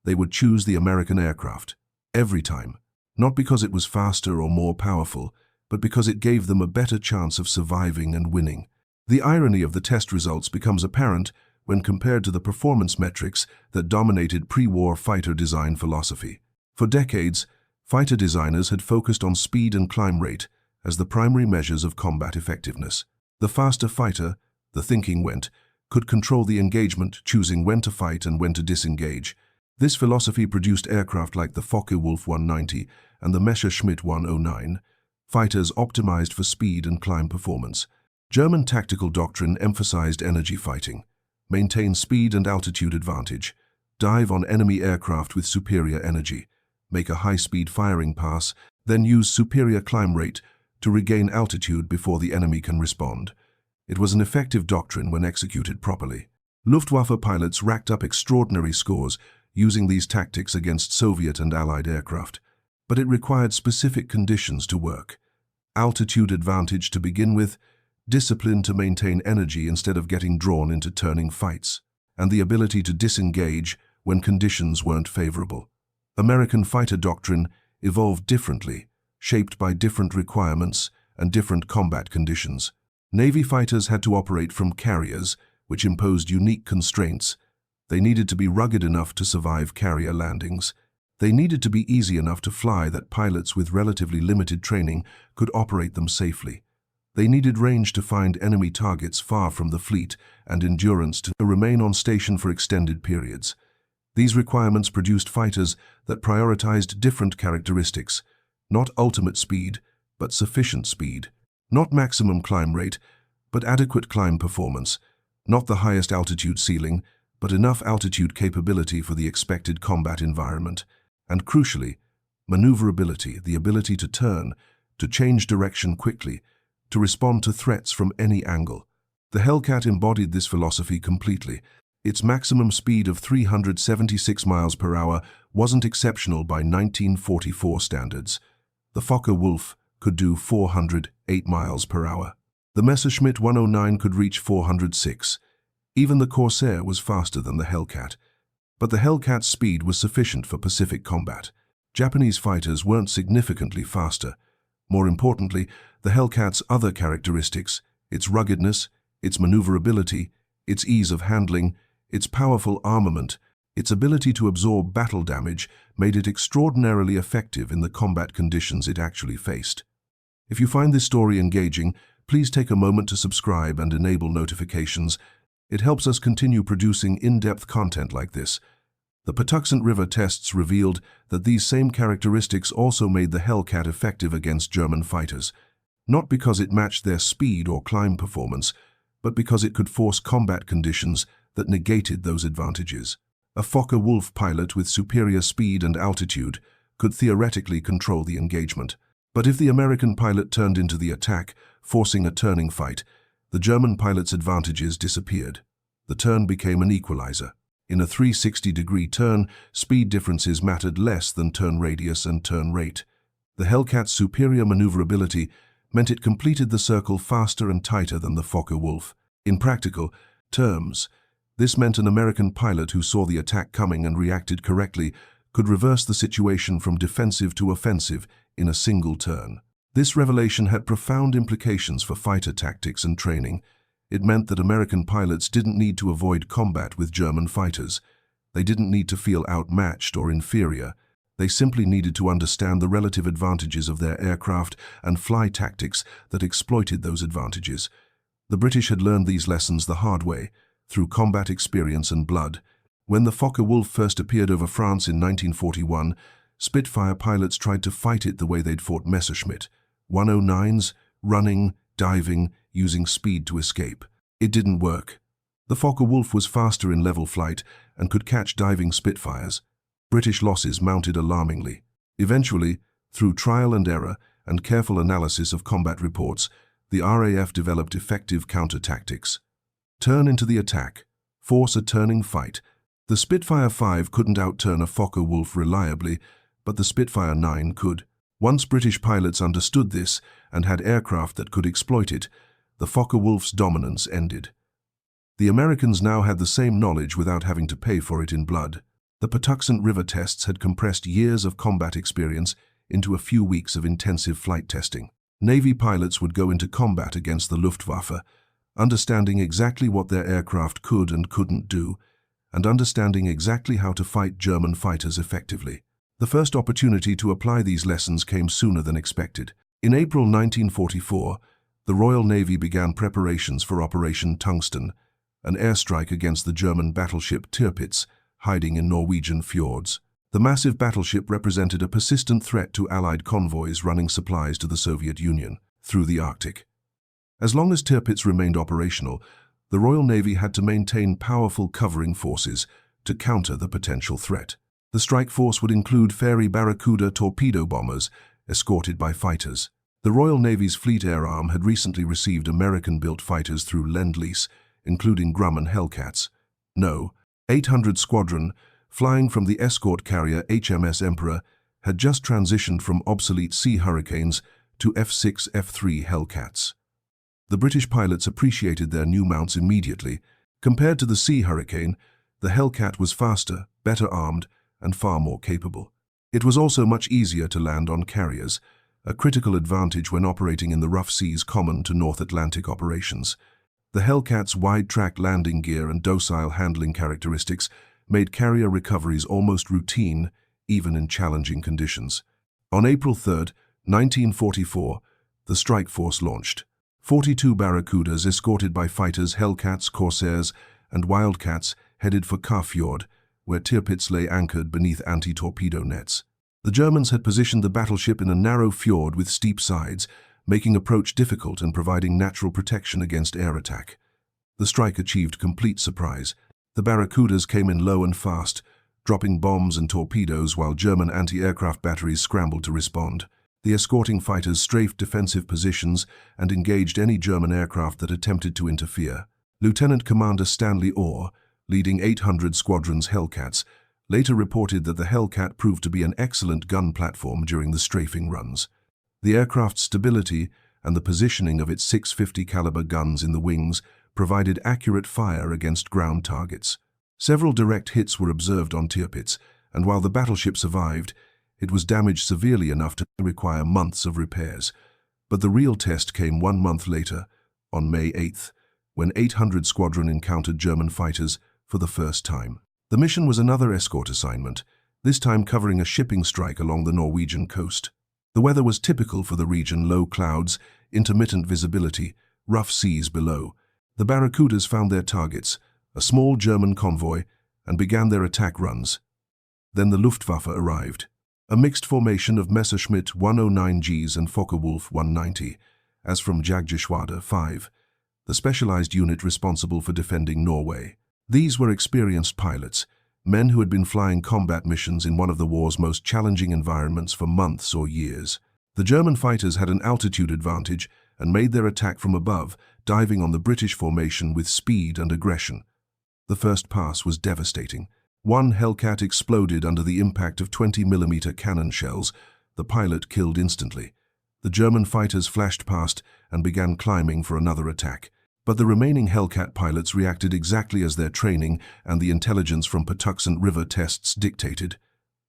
they would choose the American aircraft. Every time. Not because it was faster or more powerful, but because it gave them a better chance of surviving and winning. The irony of the test results becomes apparent when compared to the performance metrics that dominated pre-war fighter design philosophy. For decades, fighter designers had focused on speed and climb rate as the primary measures of combat effectiveness. The faster fighter, the thinking went, could control the engagement, choosing when to fight and when to disengage. This philosophy produced aircraft like the Focke-Wulf 190 and the Messerschmitt 109, fighters optimized for speed and climb performance. German tactical doctrine emphasized energy fighting. Maintain speed and altitude advantage. Dive on enemy aircraft with superior energy. Make a high-speed firing pass, then use superior climb rate to regain altitude before the enemy can respond. It was an effective doctrine when executed properly. Luftwaffe pilots racked up extraordinary scores using these tactics against Soviet and Allied aircraft. but it required specific conditions to work. Altitude advantage to begin with, discipline to maintain energy instead of getting drawn into turning fights, and the ability to disengage when conditions weren't favorable. American fighter doctrine evolved differently, shaped by different requirements and different combat conditions. Navy fighters had to operate from carriers, which imposed unique constraints. They needed to be rugged enough to survive carrier landings. They needed to be easy enough to fly that pilots with relatively limited training could operate them safely. They needed range to find enemy targets far from the fleet and endurance to remain on station for extended periods. These requirements produced fighters that prioritized different characteristics, not ultimate speed, but sufficient speed, not maximum climb rate, but adequate climb performance, not the highest altitude ceiling, but enough altitude capability for the expected combat environment, and crucially, maneuverability, the ability to turn, to change direction quickly, to respond to threats from any angle. The Hellcat embodied this philosophy completely. Its maximum speed of 376 miles per hour wasn't exceptional by 1944 standards. The Focke-Wulf could do 408 miles per hour. The Messerschmitt 109 could reach 406. Even the Corsair was faster than the Hellcat. But the Hellcat's speed was sufficient for Pacific combat. Japanese fighters weren't significantly faster. More importantly, the Hellcat's other characteristics, its ruggedness, its maneuverability, its ease of handling, its powerful armament, its ability to absorb battle damage made it extraordinarily effective in the combat conditions it actually faced. If you find this story engaging, please take a moment to subscribe and enable notifications. It helps us continue producing in-depth content like this. The Patuxent River tests revealed that these same characteristics also made the Hellcat effective against German fighters, not because it matched their speed or climb performance, but because it could force combat conditions that negated those advantages. A Focke-Wulf pilot with superior speed and altitude could theoretically control the engagement. But if the American pilot turned into the attack, forcing a turning fight, the German pilot's advantages disappeared. The turn became an equalizer. In a 360-degree turn, speed differences mattered less than turn radius and turn rate. The Hellcat's superior maneuverability meant it completed the circle faster and tighter than the Focke-Wulf. In practical terms, this meant an American pilot who saw the attack coming and reacted correctly could reverse the situation from defensive to offensive in a single turn. This revelation had profound implications for fighter tactics and training. It meant that American pilots didn't need to avoid combat with German fighters. They didn't need to feel outmatched or inferior. They simply needed to understand the relative advantages of their aircraft and fly tactics that exploited those advantages. The British had learned these lessons the hard way, through combat experience and blood. When the Focke-Wulf first appeared over France in 1941, Spitfire pilots tried to fight it the way they'd fought Messerschmitt, 109s, running, diving, using speed to escape. It didn't work. The Focke-Wulf was faster in level flight and could catch diving Spitfires. British losses mounted alarmingly. Eventually, through trial and error and careful analysis of combat reports, the RAF developed effective counter-tactics. Turn into the attack. Force a turning fight. The Spitfire 5 couldn't outturn a Focke-Wulf reliably, but the Spitfire 9 could. Once British pilots understood this and had aircraft that could exploit it, the Focke-Wulf's dominance ended. The Americans now had the same knowledge without having to pay for it in blood. The Patuxent River tests had compressed years of combat experience into a few weeks of intensive flight testing. Navy pilots would go into combat against the Luftwaffe, understanding exactly what their aircraft could and couldn't do, and understanding exactly how to fight German fighters effectively. The first opportunity to apply these lessons came sooner than expected. In April 1944, the Royal Navy began preparations for Operation Tungsten, an airstrike against the German battleship Tirpitz, hiding in Norwegian fjords. The massive battleship represented a persistent threat to Allied convoys running supplies to the Soviet Union through the Arctic. As long as Tirpitz remained operational, the Royal Navy had to maintain powerful covering forces to counter the potential threat. The strike force would include Fairey Barracuda torpedo bombers, escorted by fighters. The Royal Navy's Fleet Air Arm had recently received American-built fighters through Lend-Lease, including Grumman Hellcats. No, 800 Squadron, flying from the escort carrier HMS Emperor, had just transitioned from obsolete Sea Hurricanes to F6, F3 Hellcats. The British pilots appreciated their new mounts immediately. Compared to the Sea Hurricane, the Hellcat was faster, better armed, and far more capable. It was also much easier to land on carriers, a critical advantage when operating in the rough seas common to North Atlantic operations. The Hellcat's wide-track landing gear and docile handling characteristics made carrier recoveries almost routine, even in challenging conditions. On April 3, 1944, the strike force launched. 42 Barracudas escorted by fighters, Hellcats, Corsairs, and Wildcats headed for Kafjord, where Tirpitz lay anchored beneath anti-torpedo nets. The Germans had positioned the battleship in a narrow fjord with steep sides, making approach difficult and providing natural protection against air attack. The strike achieved complete surprise. The Barracudas came in low and fast, dropping bombs and torpedoes while German anti-aircraft batteries scrambled to respond. The escorting fighters strafed defensive positions and engaged any German aircraft that attempted to interfere. Lieutenant Commander Stanley Orr, leading 800 Squadron's Hellcats, later reported that the Hellcat proved to be an excellent gun platform during the strafing runs. The aircraft's stability and the positioning of its 650 caliber guns in the wings provided accurate fire against ground targets. Several direct hits were observed on Tirpitz, and while the battleship survived, it was damaged severely enough to require months of repairs. But the real test came 1 month later, on May 8th, when 800 Squadron encountered German fighters for the first time. The mission was another escort assignment, this time covering a shipping strike along the Norwegian coast. The weather was typical for the region: low clouds, intermittent visibility, rough seas below. The Barracudas found their targets, a small German convoy, and began their attack runs. Then the Luftwaffe arrived. A mixed formation of Messerschmitt 109Gs and Focke-Wulf 190, as from Jagdgeschwader 5, the specialized unit responsible for defending Norway. These were experienced pilots, men who had been flying combat missions in one of the war's most challenging environments for months or years. The German fighters had an altitude advantage and made their attack from above, diving on the British formation with speed and aggression. The first pass was devastating. One Hellcat exploded under the impact of 20mm cannon shells, the pilot killed instantly. The German fighters flashed past and began climbing for another attack. But the remaining Hellcat pilots reacted exactly as their training and the intelligence from Patuxent River tests dictated.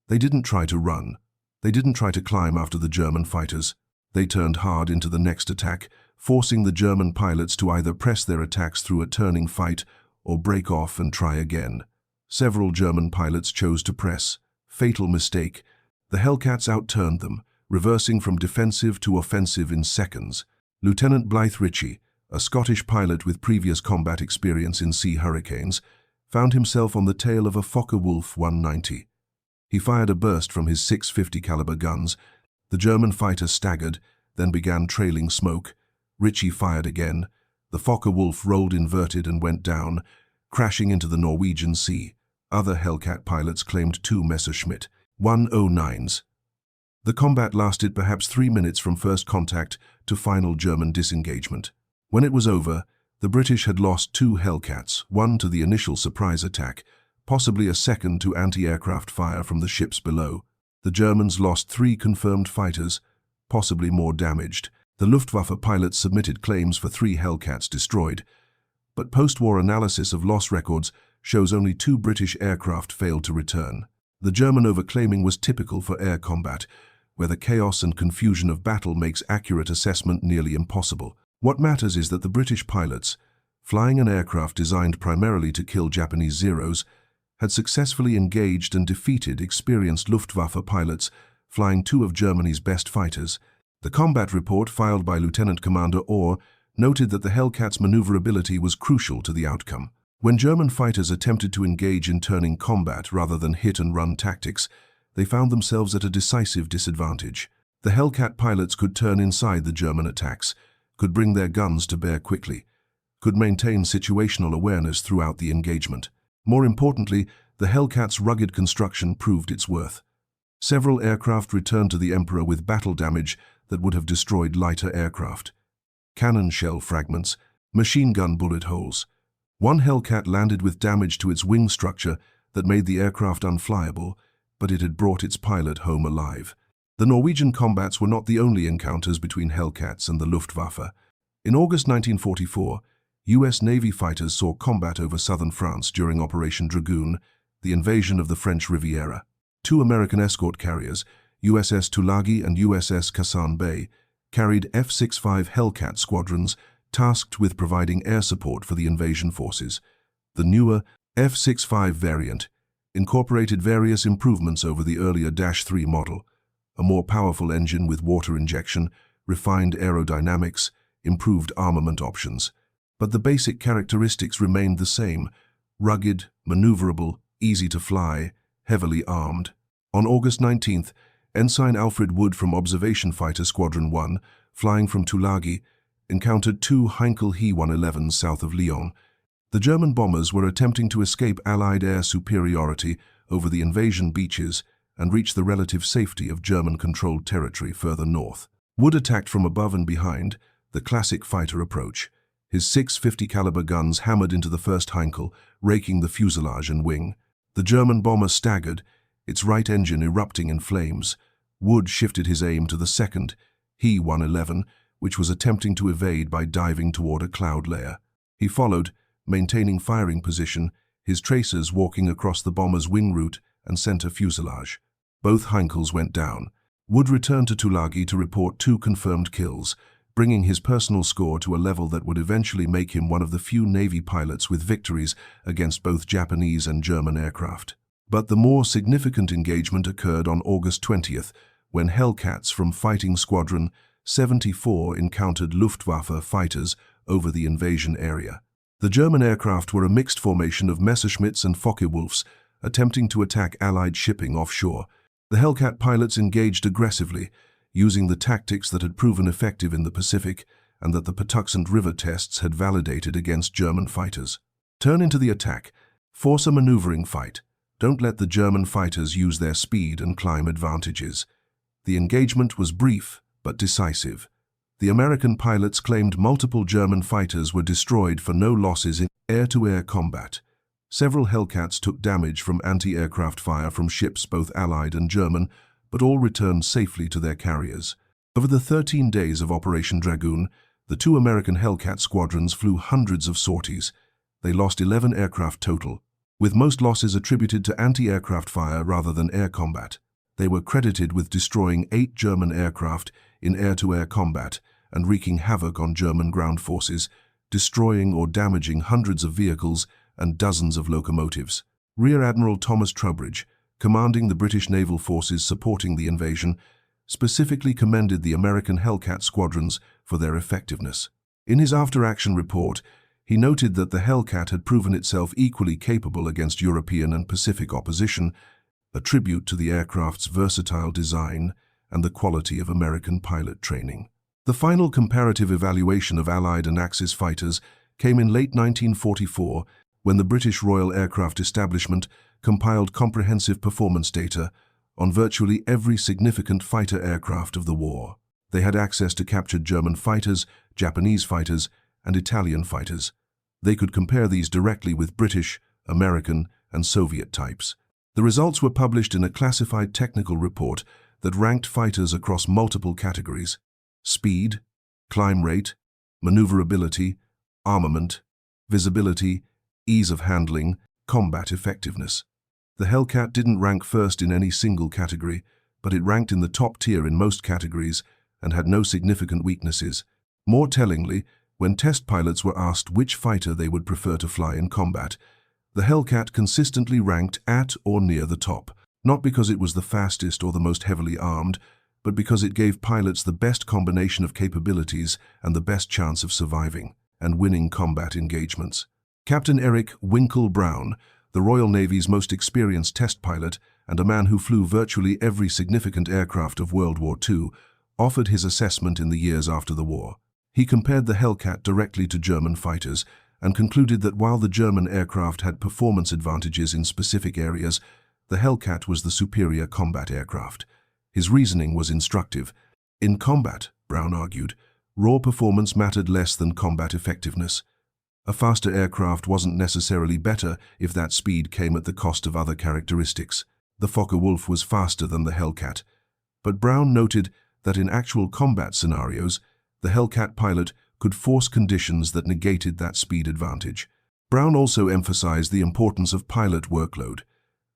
They didn't try to run. They didn't try to climb after the German fighters. They turned hard into the next attack, forcing the German pilots to either press their attacks through a turning fight or break off and try again. Several German pilots chose to press. Fatal mistake. The Hellcats outturned them, reversing from defensive to offensive in seconds. Lieutenant Blythe Ritchie, a Scottish pilot with previous combat experience in Sea Hurricanes, found himself on the tail of a Focke-Wulf 190. He fired a burst from his 650 caliber guns. The German fighter staggered, then began trailing smoke. Ritchie fired again. The Focke-Wulf rolled inverted and went down, crashing into the Norwegian Sea. Other Hellcat pilots claimed 2 Messerschmitt 109s. The combat lasted perhaps 3 minutes from first contact to final German disengagement. When it was over, the British had lost 2 Hellcats, one to the initial surprise attack, possibly a second to anti-aircraft fire from the ships below. The Germans lost 3 confirmed fighters, possibly more damaged. The Luftwaffe pilots submitted claims for 3 Hellcats destroyed, but post-war analysis of loss records shows only 2 British aircraft failed to return. The German overclaiming was typical for air combat, where the chaos and confusion of battle makes accurate assessment nearly impossible. What matters is that the British pilots, flying an aircraft designed primarily to kill Japanese Zeros, had successfully engaged and defeated experienced Luftwaffe pilots flying 2 of Germany's best fighters. The combat report filed by Lieutenant Commander Orr noted that the Hellcat's maneuverability was crucial to the outcome. When German fighters attempted to engage in turning combat rather than hit-and-run tactics, they found themselves at a decisive disadvantage. The Hellcat pilots could turn inside the German attacks, could bring their guns to bear quickly, could maintain situational awareness throughout the engagement. More importantly, the Hellcat's rugged construction proved its worth. Several aircraft returned to the Emperor with battle damage that would have destroyed lighter aircraft. Cannon shell fragments, machine gun bullet holes. One Hellcat landed with damage to its wing structure that made the aircraft unflyable, but it had brought its pilot home alive. The Norwegian combats were not the only encounters between Hellcats and the Luftwaffe. In August 1944, U.S. Navy fighters saw combat over southern France during Operation Dragoon, the invasion of the French Riviera. Two American escort carriers, USS Tulagi and USS Kassan Bay, carried F-65 Hellcat squadrons tasked with providing air support for the invasion forces. The newer F-65 variant incorporated various improvements over the earlier -3 model, a more powerful engine with water injection, refined aerodynamics, improved armament options. But the basic characteristics remained the same: rugged, maneuverable, easy to fly, heavily armed. On August 19th, Ensign Alfred Wood from Observation Fighter Squadron 1, flying from Tulagi, encountered two Heinkel He-111s south of Lyon. The German bombers were attempting to escape Allied air superiority over the invasion beaches and reach the relative safety of German-controlled territory further north. Wood attacked from above and behind, the classic fighter approach. His 650 caliber guns hammered into the first Heinkel, raking the fuselage and wing. The German bomber staggered, its right engine erupting in flames. Wood shifted his aim to the second, He-111, which was attempting to evade by diving toward a cloud layer. He followed, maintaining firing position, his tracers walking across the bomber's wing route and center fuselage. Both Heinkels went down. Wood returned to Tulagi to report 2 confirmed kills, bringing his personal score to a level that would eventually make him one of the few Navy pilots with victories against both Japanese and German aircraft. But the more significant engagement occurred on August 20th, when Hellcats from Fighting Squadron 74 encountered Luftwaffe fighters over the invasion area. The German aircraft were a mixed formation of Messerschmitts and Focke-Wulfs, attempting to attack Allied shipping offshore. The Hellcat pilots engaged aggressively, using the tactics that had proven effective in the Pacific and that the Patuxent River tests had validated against German fighters. Turn into the attack. Force a maneuvering fight. Don't let the German fighters use their speed and climb advantages. The engagement was brief but decisive. The American pilots claimed multiple German fighters were destroyed for no losses in air-to-air combat. Several Hellcats took damage from anti-aircraft fire from ships both Allied and German, but all returned safely to their carriers. Over the 13 days of Operation Dragoon, the 2 American Hellcat squadrons flew hundreds of sorties. They lost 11 aircraft total, with most losses attributed to anti-aircraft fire rather than air combat. They were credited with destroying 8 German aircraft in air-to-air combat and wreaking havoc on German ground forces, destroying or damaging hundreds of vehicles and dozens of locomotives. Rear Admiral Thomas Trowbridge, commanding the British naval forces supporting the invasion, specifically commended the American Hellcat squadrons for their effectiveness. In his after-action report, he noted that the Hellcat had proven itself equally capable against European and Pacific opposition, a tribute to the aircraft's versatile design and the quality of American pilot training. The final comparative evaluation of Allied and Axis fighters came in late 1944 when the British Royal Aircraft Establishment compiled comprehensive performance data on virtually every significant fighter aircraft of the war. They had access to captured German fighters, Japanese fighters, and Italian fighters. They could compare these directly with British, American, and Soviet types. The results were published in a classified technical report that ranked fighters across multiple categories: speed, climb rate, maneuverability, armament, visibility, ease of handling, combat effectiveness. The Hellcat didn't rank first in any single category, but it ranked in the top tier in most categories and had no significant weaknesses. More tellingly, when test pilots were asked which fighter they would prefer to fly in combat, the Hellcat consistently ranked at or near the top, not because it was the fastest or the most heavily armed, but because it gave pilots the best combination of capabilities and the best chance of surviving and winning combat engagements. Captain Eric Winkle Brown, the Royal Navy's most experienced test pilot and a man who flew virtually every significant aircraft of World War II, offered his assessment in the years after the war. He compared the Hellcat directly to German fighters and concluded that while the German aircraft had performance advantages in specific areas, the Hellcat was the superior combat aircraft. His reasoning was instructive. In combat, Brown argued, raw performance mattered less than combat effectiveness. A faster aircraft wasn't necessarily better if that speed came at the cost of other characteristics. The Focke-Wulf was faster than the Hellcat, but Brown noted that in actual combat scenarios, the Hellcat pilot could force conditions that negated that speed advantage. Brown also emphasized the importance of pilot workload.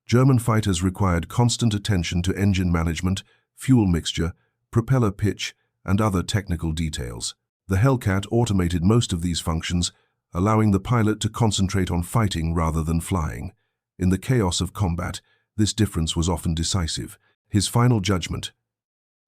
German fighters required constant attention to engine management, fuel mixture, propeller pitch, and other technical details. The Hellcat automated most of these functions, allowing the pilot to concentrate on fighting rather than flying. In the chaos of combat, this difference was often decisive. His final judgment: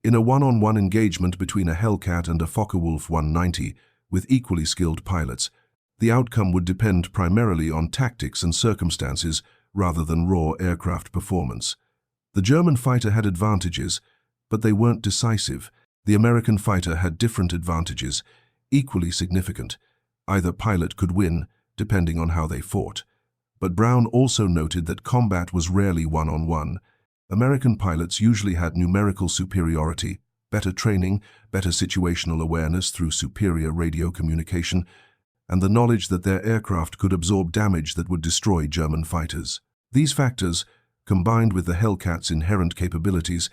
in a one-on-one engagement between a Hellcat and a Focke-Wulf 190 with equally skilled pilots, the outcome would depend primarily on tactics and circumstances rather than raw aircraft performance. The German fighter had advantages, but they weren't decisive. The American fighter had different advantages, equally significant. Either pilot could win, depending on how they fought. But Brown also noted that combat was rarely one-on-one. American pilots usually had numerical superiority, better training, better situational awareness through superior radio communication, and the knowledge that their aircraft could absorb damage that would destroy German fighters. These factors, combined with the Hellcat's inherent capabilities,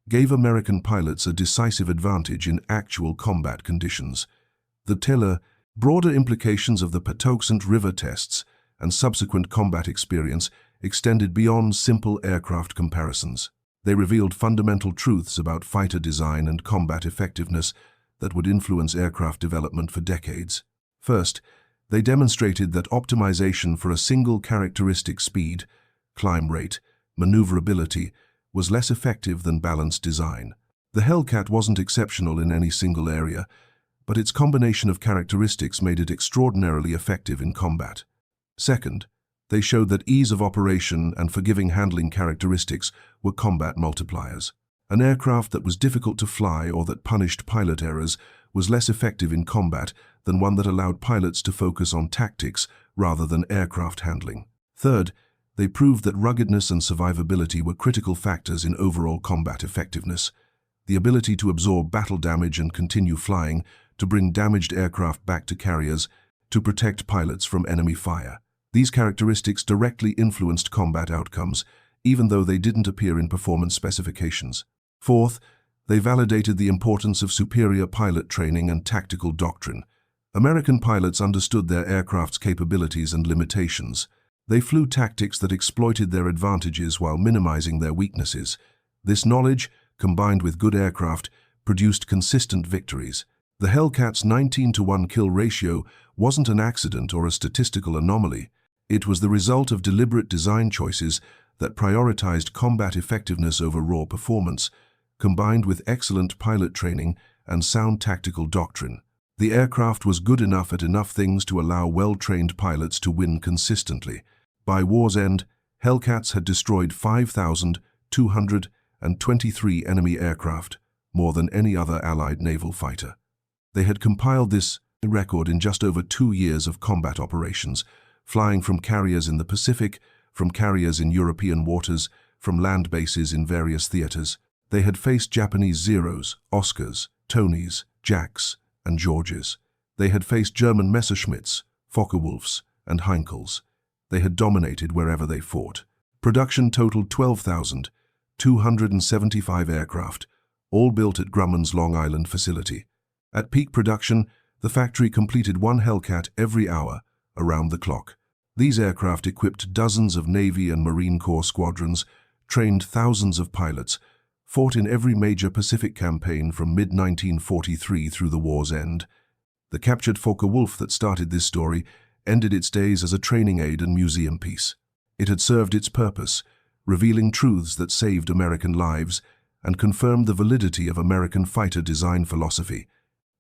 gave American pilots a decisive advantage in actual combat conditions. The broader implications of the Patuxent River tests and subsequent combat experience extended beyond simple aircraft comparisons. They revealed fundamental truths about fighter design and combat effectiveness that would influence aircraft development for decades. First, they demonstrated that optimization for a single characteristic, speed, climb rate, maneuverability, was less effective than balanced design. The Hellcat wasn't exceptional in any single area, but its combination of characteristics made it extraordinarily effective in combat. Second, they showed that ease of operation and forgiving handling characteristics were combat multipliers. An aircraft that was difficult to fly or that punished pilot errors was less effective in combat than one that allowed pilots to focus on tactics rather than aircraft handling. Third, they proved that ruggedness and survivability were critical factors in overall combat effectiveness. The ability to absorb battle damage and continue flying, to bring damaged aircraft back to carriers, to protect pilots from enemy fire. These characteristics directly influenced combat outcomes, even though they didn't appear in performance specifications. Fourth, they validated the importance of superior pilot training and tactical doctrine. American pilots understood their aircraft's capabilities and limitations. They flew tactics that exploited their advantages while minimizing their weaknesses. This knowledge, combined with good aircraft, produced consistent victories. The Hellcat's 19-to-1 kill ratio wasn't an accident or a statistical anomaly. It was the result of deliberate design choices that prioritized combat effectiveness over raw performance, combined with excellent pilot training and sound tactical doctrine. The aircraft was good enough at enough things to allow well-trained pilots to win consistently. By war's end, Hellcats had destroyed 5,223 enemy aircraft, more than any other Allied naval fighter. They had compiled this record in just over 2 years of combat operations, flying from carriers in the Pacific, from carriers in European waters, from land bases in various theaters. They had faced Japanese Zeros, Oscars, Tonys, Jacks, and Georges. They had faced German Messerschmitts, Focke-Wulfs, and Heinkels. They had dominated wherever they fought. Production totaled 12,275 aircraft, all built at Grumman's Long Island facility. At peak production, the factory completed one Hellcat every hour, around the clock. These aircraft equipped dozens of Navy and Marine Corps squadrons, trained thousands of pilots, fought in every major Pacific campaign from mid-1943 through the war's end. The captured Focke-Wulf that started this story ended its days as a training aid and museum piece. It had served its purpose, revealing truths that saved American lives and confirmed the validity of American fighter design philosophy.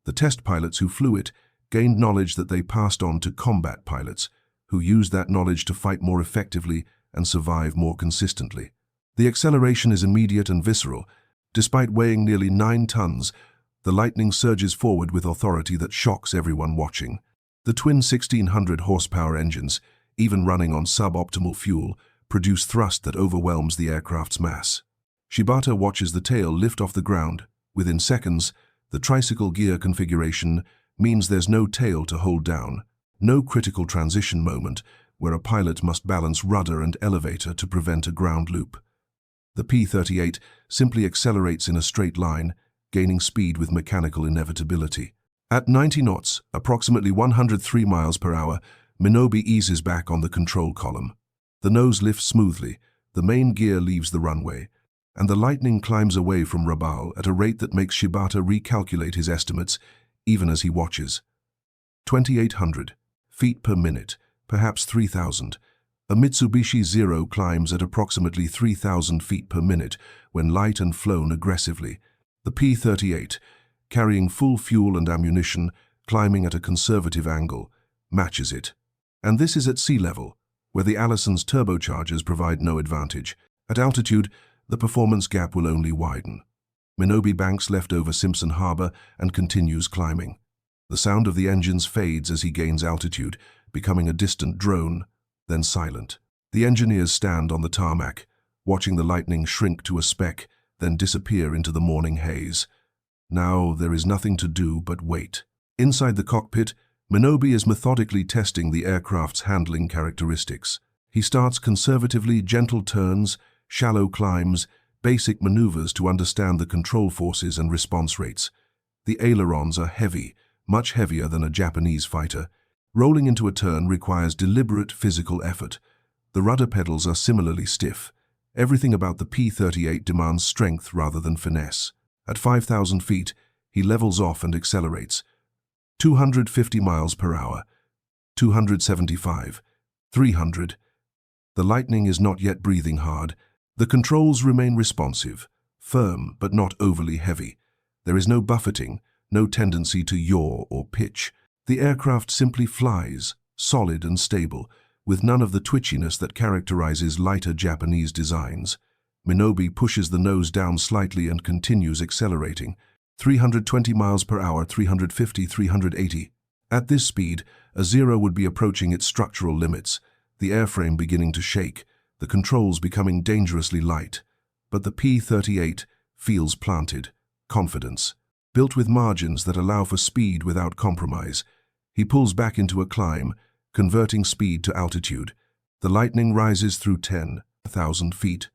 The test pilots who flew it gained knowledge that they passed on to combat pilots, who used that knowledge to fight more effectively and survive more consistently. The acceleration is immediate and visceral. Despite weighing nearly 9 tons, the Lightning surges forward with authority that shocks everyone watching. The twin 1,600 horsepower engines, even running on suboptimal fuel, produce thrust that overwhelms the aircraft's mass. Shibata watches the tail lift off the ground. Within seconds, the tricycle gear configuration means there's no tail to hold down, no critical transition moment where a pilot must balance rudder and elevator to prevent a ground loop. The P-38 simply accelerates in a straight line, gaining speed with mechanical inevitability. At 90 knots, approximately 103 miles per hour, Minobi eases back on the control column. The nose lifts smoothly, the main gear leaves the runway, and the Lightning climbs away from Rabaul at a rate that makes Shibata recalculate his estimates even as he watches. 2,800 feet per minute, perhaps 3,000. A Mitsubishi Zero climbs at approximately 3,000 feet per minute when light and flown aggressively. The P-38, carrying full fuel and ammunition, climbing at a conservative angle, matches it. And this is at sea level, where the Allison's turbochargers provide no advantage. At altitude, the performance gap will only widen. Minobi banks left over Simpson Harbor and continues climbing. The sound of the engines fades as he gains altitude, becoming a distant drone, then silent. The engineers stand on the tarmac, watching the Lightning shrink to a speck, then disappear into the morning haze. Now there is nothing to do but wait. Inside the cockpit, Minobi is methodically testing the aircraft's handling characteristics. He starts conservatively, gentle turns, shallow climbs, basic maneuvers to understand the control forces and response rates. The ailerons are heavy, much heavier than a Japanese fighter. Rolling into a turn requires deliberate physical effort. The rudder pedals are similarly stiff. Everything about the P-38 demands strength rather than finesse. At 5,000 feet, he levels off and accelerates. 250 miles per hour, 275, 300. The Lightning is not yet breathing hard. The controls remain responsive, firm but not overly heavy. There is no buffeting, no tendency to yaw or pitch. The aircraft simply flies, solid and stable, with none of the twitchiness that characterizes lighter Japanese designs. Minobi pushes the nose down slightly and continues accelerating. 320 miles per hour, 350, 380. At this speed, a Zero would be approaching its structural limits, the airframe beginning to shake, the controls becoming dangerously light. But the P-38 feels planted, confidence. Built with margins that allow for speed without compromise. He pulls back into a climb, converting speed to altitude. The Lightning rises through 10,000 feet,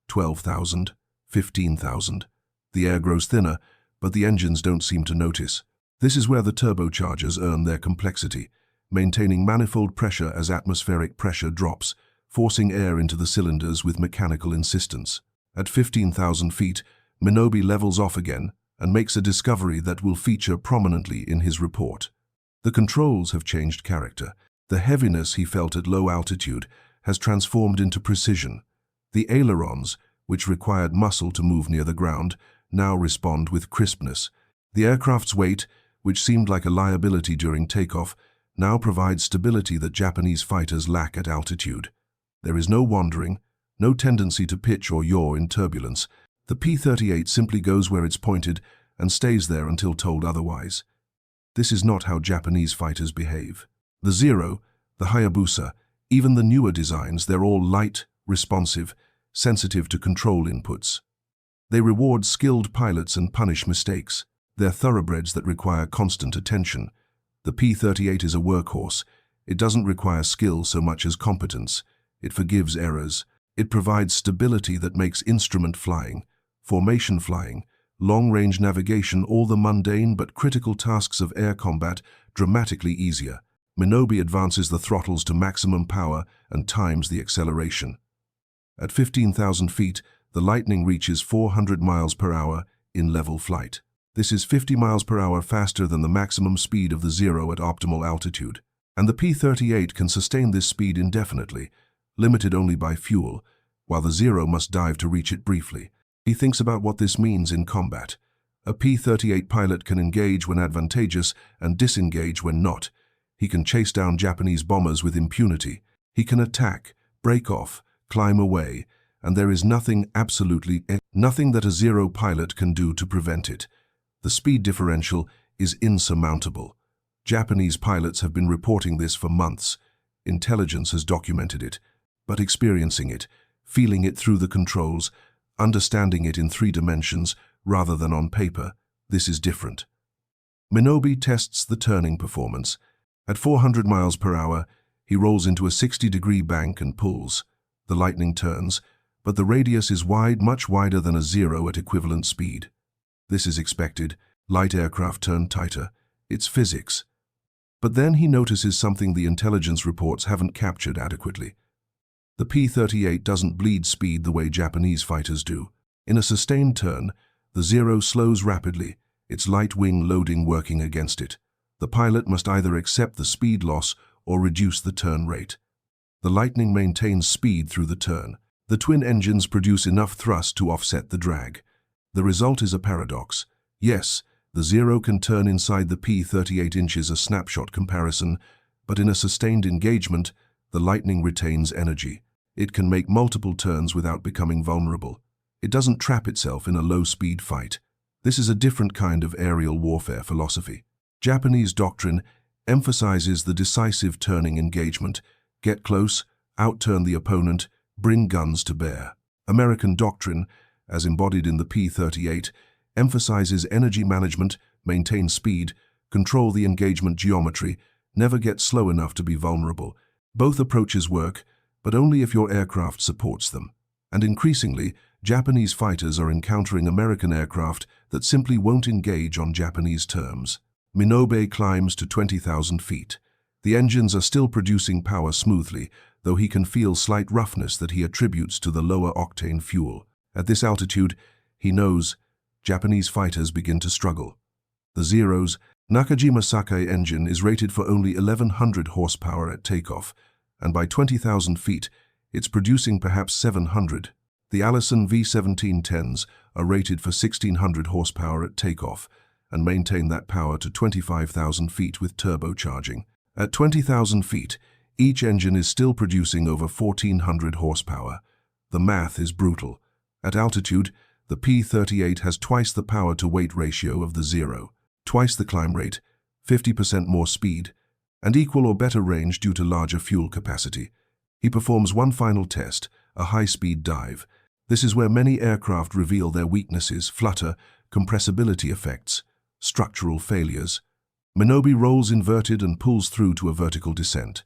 12,000, 15,000. The air grows thinner, but the engines don't seem to notice. This is where the turbochargers earn their complexity, maintaining manifold pressure as atmospheric pressure drops, forcing air into the cylinders with mechanical insistence. At 15,000 feet, Minobi levels off again and makes a discovery that will feature prominently in his report. The controls have changed character. The heaviness he felt at low altitude has transformed into precision. The ailerons, which required muscle to move near the ground, now respond with crispness. The aircraft's weight, which seemed like a liability during takeoff, now provides stability that Japanese fighters lack at altitude. There is no wandering, no tendency to pitch or yaw in turbulence. The P-38 simply goes where it's pointed and stays there until told otherwise. This is not how Japanese fighters behave. The Zero, the Hayabusa, even the newer designs, they're all light, responsive, sensitive to control inputs. They reward skilled pilots and punish mistakes. They're thoroughbreds that require constant attention. The P-38 is a workhorse. It doesn't require skill so much as competence. It forgives errors. It provides stability that makes instrument flying, formation flying, long-range navigation, all the mundane but critical tasks of air combat dramatically easier. Minobi advances the throttles to maximum power and times the acceleration. At 15,000 feet, the Lightning reaches 400 miles per hour in level flight. This is 50 miles per hour faster than the maximum speed of the Zero at optimal altitude. And the P-38 can sustain this speed indefinitely, limited only by fuel, while the Zero must dive to reach it briefly. He thinks about what this means in combat. A P-38 pilot can engage when advantageous and disengage when not. He can chase down Japanese bombers with impunity. He can attack, break off, climb away, and there is nothing, absolutely nothing that a Zero pilot can do to prevent it. The speed differential is insurmountable. Japanese pilots have been reporting this for months. Intelligence has documented it. But experiencing it, feeling it through the controls, understanding it in 3 dimensions rather than on paper, this is different. Minobi tests the turning performance. At 400 miles per hour, he rolls into a 60-degree bank and pulls. The Lightning turns, but the radius is wide, much wider than a zero at equivalent speed. This is expected. Light aircraft turn tighter. It's physics. But then he notices something the intelligence reports haven't captured adequately. The P-38 doesn't bleed speed the way Japanese fighters do. In a sustained turn, the Zero slows rapidly, its light wing loading working against it. The pilot must either accept the speed loss or reduce the turn rate. The Lightning maintains speed through the turn. The twin engines produce enough thrust to offset the drag. The result is a paradox. Yes, the Zero can turn inside the P-38 inches, a snapshot comparison, but in a sustained engagement, the Lightning retains energy. It can make multiple turns without becoming vulnerable. It doesn't trap itself in a low-speed fight. This is a different kind of aerial warfare philosophy. Japanese doctrine emphasizes the decisive turning engagement. Get close, outturn the opponent, bring guns to bear. American doctrine, as embodied in the P-38, emphasizes energy management, maintain speed, control the engagement geometry, never get slow enough to be vulnerable. Both approaches work, but only if your aircraft supports them. And increasingly, Japanese fighters are encountering American aircraft that simply won't engage on Japanese terms. Minobe climbs to 20,000 feet. The engines are still producing power smoothly, though he can feel slight roughness that he attributes to the lower octane fuel. At this altitude, he knows Japanese fighters begin to struggle. The Zero's Nakajima Sakai engine is rated for only 1,100 horsepower at takeoff, and by 20,000 feet, it's producing perhaps 700. The Allison V-1710s are rated for 1,600 horsepower at takeoff and maintain that power to 25,000 feet with turbocharging. At 20,000 feet, each engine is still producing over 1,400 horsepower. The math is brutal. At altitude, the P-38 has twice the power-to-weight ratio of the Zero, twice the climb rate, 50% more speed, and equal or better range due to larger fuel capacity. He performs one final test, a high-speed dive. This is where many aircraft reveal their weaknesses: flutter, compressibility effects, structural failures. Minobe rolls inverted and pulls through to a vertical descent.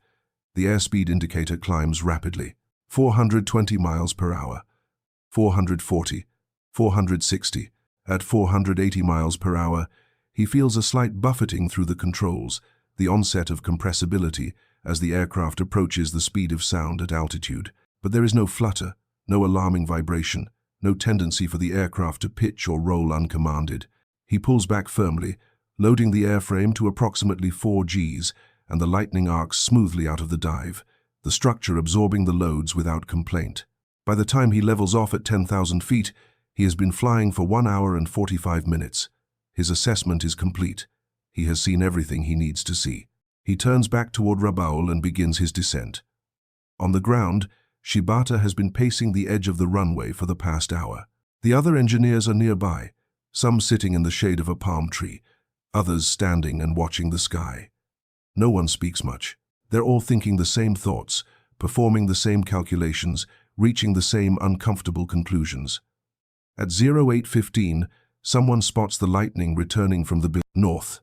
The airspeed indicator climbs rapidly. 420 miles per hour, 440, 460. At 480 miles per hour, he feels a slight buffeting through the controls, the onset of compressibility as the aircraft approaches the speed of sound at altitude. But there is no flutter, no alarming vibration, no tendency for the aircraft to pitch or roll uncommanded. He pulls back firmly, loading the airframe to approximately 4 Gs, and the Lightning arcs smoothly out of the dive, the structure absorbing the loads without complaint. By the time he levels off at 10,000 feet, he has been flying for 1 hour and 45 minutes. His assessment is complete. He has seen everything he needs to see. He turns back toward Rabaul and begins his descent. On the ground, Shibata has been pacing the edge of the runway for the past hour. The other engineers are nearby, some sitting in the shade of a palm tree, others standing and watching the sky. No one speaks much. They're all thinking the same thoughts, performing the same calculations, reaching the same uncomfortable conclusions. At 08:15, someone spots the Lightning returning from the north.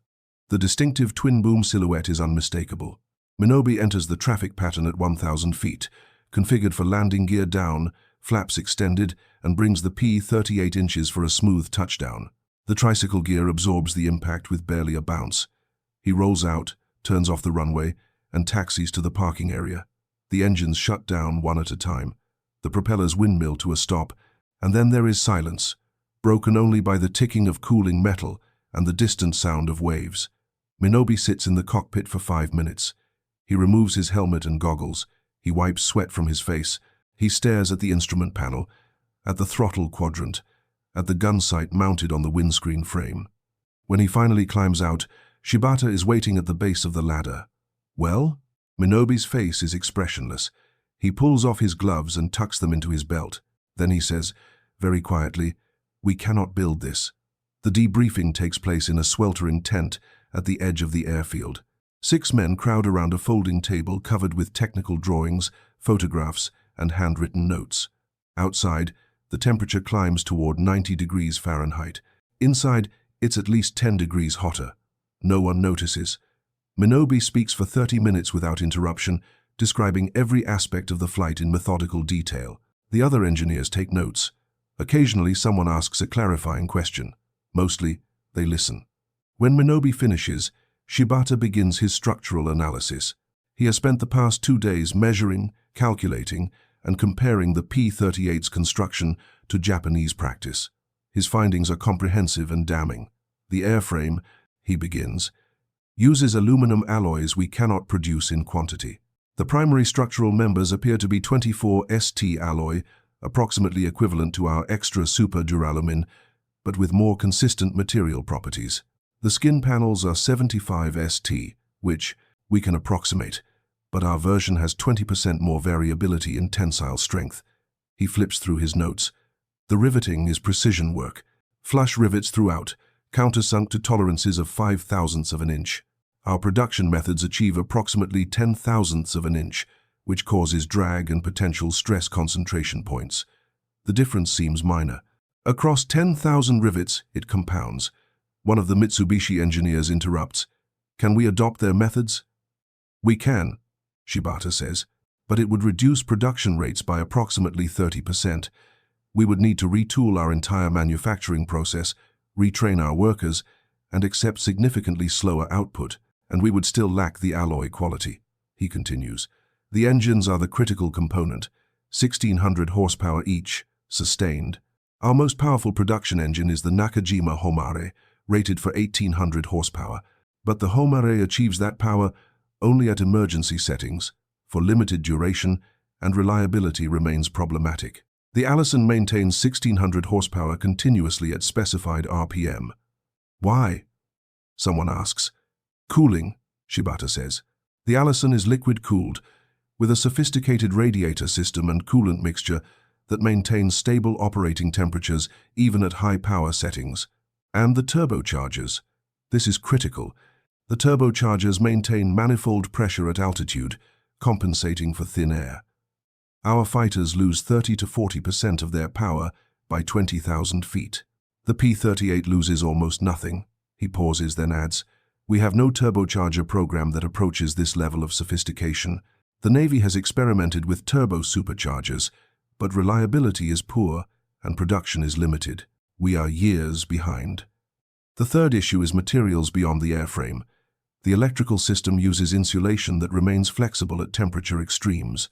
The distinctive twin-boom silhouette is unmistakable. Minobe enters the traffic pattern at 1,000 feet, configured for landing gear down, flaps extended, and brings the P-38 inches for a smooth touchdown. The tricycle gear absorbs the impact with barely a bounce. He rolls out, turns off the runway, and taxis to the parking area. The engines shut down one at a time. The propellers windmill to a stop, and then there is silence, broken only by the ticking of cooling metal and the distant sound of waves. Minobe sits in the cockpit for 5 minutes. He removes his helmet and goggles. He wipes sweat from his face. He stares at the instrument panel, at the throttle quadrant, at the gun sight mounted on the windscreen frame. When he finally climbs out, Shibata is waiting at the base of the ladder. Well? Minobe's face is expressionless. He pulls off his gloves and tucks them into his belt. Then he says, very quietly, "We cannot build this." The debriefing takes place in a sweltering tent at the edge of the airfield. 6 men crowd around a folding table covered with technical drawings, photographs, and handwritten notes. Outside, the temperature climbs toward 90 degrees Fahrenheit. Inside, it's at least 10 degrees hotter. No one notices. Minobe speaks for 30 minutes without interruption, describing every aspect of the flight in methodical detail. The other engineers take notes. Occasionally, someone asks a clarifying question. Mostly, they listen. When Minobi finishes, Shibata begins his structural analysis. He has spent the past 2 days measuring, calculating, and comparing the P-38's construction to Japanese practice. His findings are comprehensive and damning. The airframe, he begins, uses aluminum alloys we cannot produce in quantity. The primary structural members appear to be 24 ST alloy, approximately equivalent to our extra super duralumin, but with more consistent material properties. The skin panels are 75 ST, which we can approximate, but our version has 20% more variability in tensile strength. He flips through his notes. The riveting is precision work. Flush rivets throughout, countersunk to tolerances of 5/1000ths of an inch. Our production methods achieve approximately 10/1000ths of an inch, which causes drag and potential stress concentration points. The difference seems minor. Across 10,000 rivets, it compounds. One of the Mitsubishi engineers interrupts. Can we adopt their methods? We can, Shibata says, but it would reduce production rates by approximately 30%. We would need to retool our entire manufacturing process, retrain our workers, and accept significantly slower output, and we would still lack the alloy quality. He continues. The engines are the critical component, 1,600 horsepower each, sustained. Our most powerful production engine is the Nakajima Homare, rated for 1,800 horsepower, but the Homare achieves that power only at emergency settings, for limited duration, and reliability remains problematic. The Allison maintains 1,600 horsepower continuously at specified RPM. Why? Someone asks. Cooling, Shibata says. The Allison is liquid-cooled, with a sophisticated radiator system and coolant mixture that maintains stable operating temperatures even at high power settings. And the turbochargers. This is critical. The turbochargers maintain manifold pressure at altitude, compensating for thin air. Our fighters lose 30 to 40% of their power by 20,000 feet. The P-38 loses almost nothing. He pauses, then adds, we have no turbocharger program that approaches this level of sophistication. The Navy has experimented with turbo superchargers, but reliability is poor and production is limited. We are years behind. The third issue is materials beyond the airframe. The electrical system uses insulation that remains flexible at temperature extremes.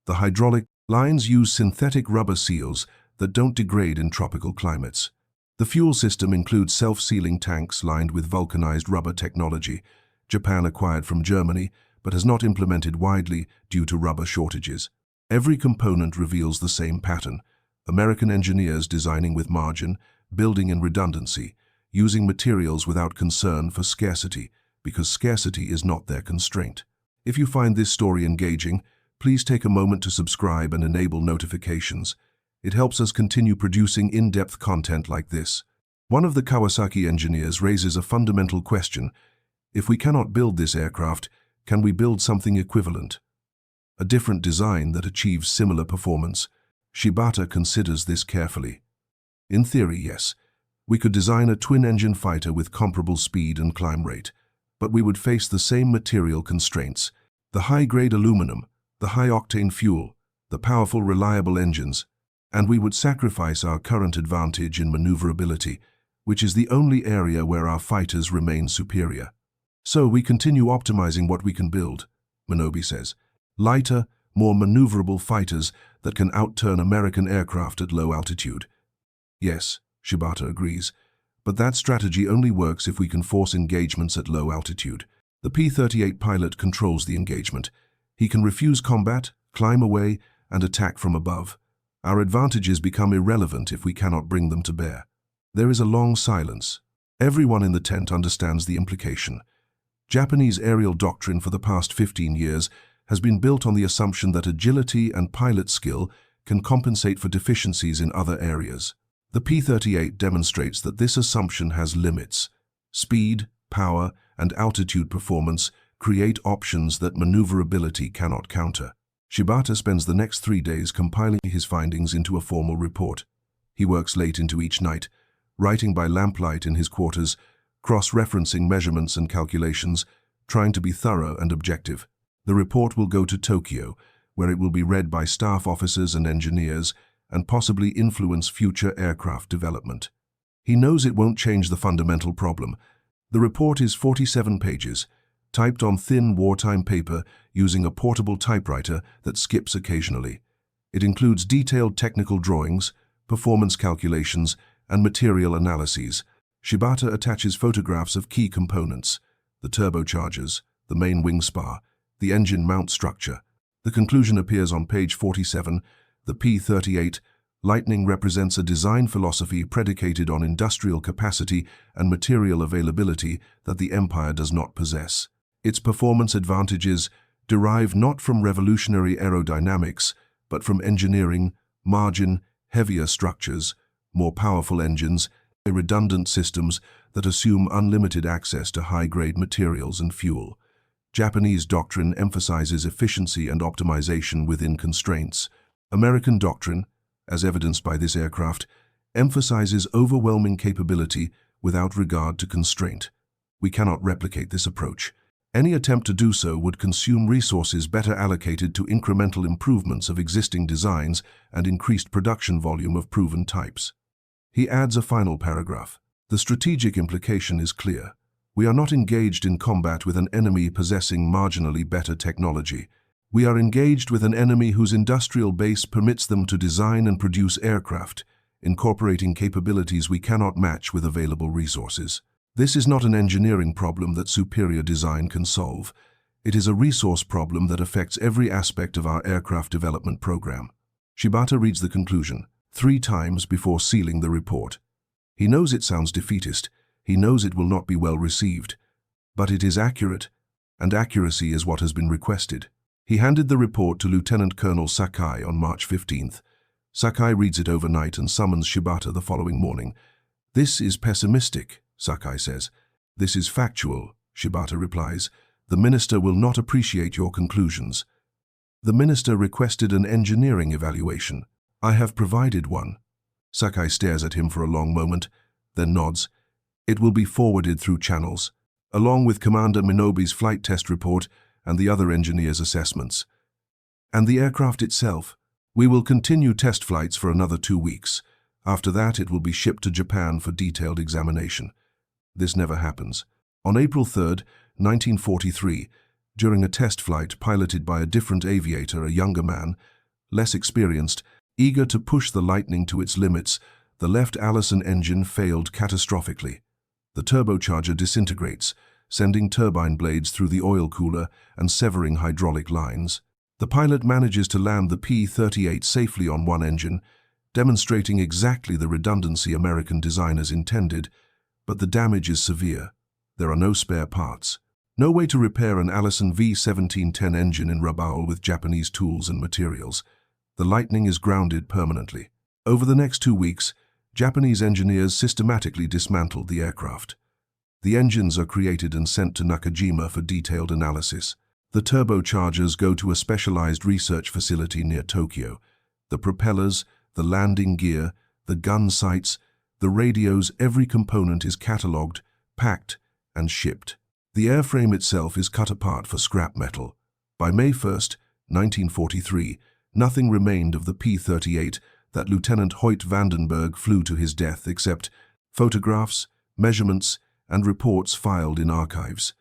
The hydraulic lines use synthetic rubber seals that don't degrade in tropical climates. The fuel system includes self-sealing tanks lined with vulcanized rubber technology, Japan acquired from Germany, but has not implemented widely due to rubber shortages. Every component reveals the same pattern. American engineers designing with margin, building in redundancy, using materials without concern for scarcity, because scarcity is not their constraint. If you find this story engaging, please take a moment to subscribe and enable notifications. It helps us continue producing in-depth content like this. One of the Kawasaki engineers raises a fundamental question. If we cannot build this aircraft, can we build something equivalent? A different design that achieves similar performance? Shibata considers this carefully. In theory, yes. We could design a twin-engine fighter with comparable speed and climb rate, but we would face the same material constraints. The high-grade aluminum, the high-octane fuel, the powerful, reliable engines, and we would sacrifice our current advantage in maneuverability, which is the only area where our fighters remain superior. So we continue optimizing what we can build, Minobi says. Lighter, more maneuverable fighters that can outturn American aircraft at low altitude. Yes, Shibata agrees, but that strategy only works if we can force engagements at low altitude. The P-38 pilot controls the engagement. He can refuse combat, climb away, and attack from above. Our advantages become irrelevant if we cannot bring them to bear. There is a long silence. Everyone in the tent understands the implication. Japanese aerial doctrine for the past 15 years has been built on the assumption that agility and pilot skill can compensate for deficiencies in other areas. The P-38 demonstrates that this assumption has limits. Speed, power, and altitude performance create options that maneuverability cannot counter. Shibata spends the next 3 days compiling his findings into a formal report. He works late into each night, writing by lamplight in his quarters, cross-referencing measurements and calculations, trying to be thorough and objective. The report will go to Tokyo, where it will be read by staff officers and engineers and possibly influence future aircraft development. He knows it won't change the fundamental problem. The report is 47 pages, typed on thin wartime paper using a portable typewriter that skips occasionally. It includes detailed technical drawings, performance calculations, and material analyses. Shibata attaches photographs of key components: the turbochargers, the main wing spar, the engine mount structure. The conclusion appears on page 47. The P-38 Lightning represents a design philosophy predicated on industrial capacity and material availability that the Empire does not possess. Its performance advantages derive not from revolutionary aerodynamics, but from engineering, margin, heavier structures, more powerful engines, redundant systems that assume unlimited access to high-grade materials and fuel. Japanese doctrine emphasizes efficiency and optimization within constraints. American doctrine, as evidenced by this aircraft, emphasizes overwhelming capability without regard to constraint. We cannot replicate this approach. Any attempt to do so would consume resources better allocated to incremental improvements of existing designs and increased production volume of proven types. He adds a final paragraph. The strategic implication is clear. We are not engaged in combat with an enemy possessing marginally better technology. We are engaged with an enemy whose industrial base permits them to design and produce aircraft, incorporating capabilities we cannot match with available resources. This is not an engineering problem that superior design can solve. It is a resource problem that affects every aspect of our aircraft development program. Shibata reads the conclusion 3 times before sealing the report. He knows it sounds defeatist. He knows it will not be well received. But it is accurate, and accuracy is what has been requested. He handed the report to Lieutenant Colonel Sakai on March 15th. Sakai reads it overnight and summons Shibata the following morning. "This is pessimistic," Sakai says. "This is factual," Shibata replies. "The minister will not appreciate your conclusions." The minister requested an engineering evaluation. "I have provided one." Sakai stares at him for a long moment, then nods. "It will be forwarded through channels, along with Commander Minobi's flight test report and the other engineers' assessments. And the aircraft itself? We will continue test flights for another 2 weeks. After that, it will be shipped to Japan for detailed examination." This never happens. On April 3, 1943, during a test flight piloted by a different aviator, a younger man, less experienced, eager to push the Lightning to its limits, the left Allison engine failed catastrophically. The turbocharger disintegrates, sending turbine blades through the oil cooler and severing hydraulic lines. The pilot manages to land the P-38 safely on one engine, demonstrating exactly the redundancy American designers intended, but the damage is severe. There are no spare parts. No way to repair an Allison V-1710 engine in Rabaul with Japanese tools and materials. The Lightning is grounded permanently. Over the next 2 weeks, Japanese engineers systematically dismantled the aircraft. The engines are created and sent to Nakajima for detailed analysis. The turbochargers go to a specialized research facility near Tokyo. The propellers, the landing gear, the gun sights, the radios, every component is catalogued, packed, and shipped. The airframe itself is cut apart for scrap metal. By May 1, 1943, nothing remained of the P-38 that Lieutenant Hoyt Vandenberg flew to his death except photographs, measurements, and reports filed in archives.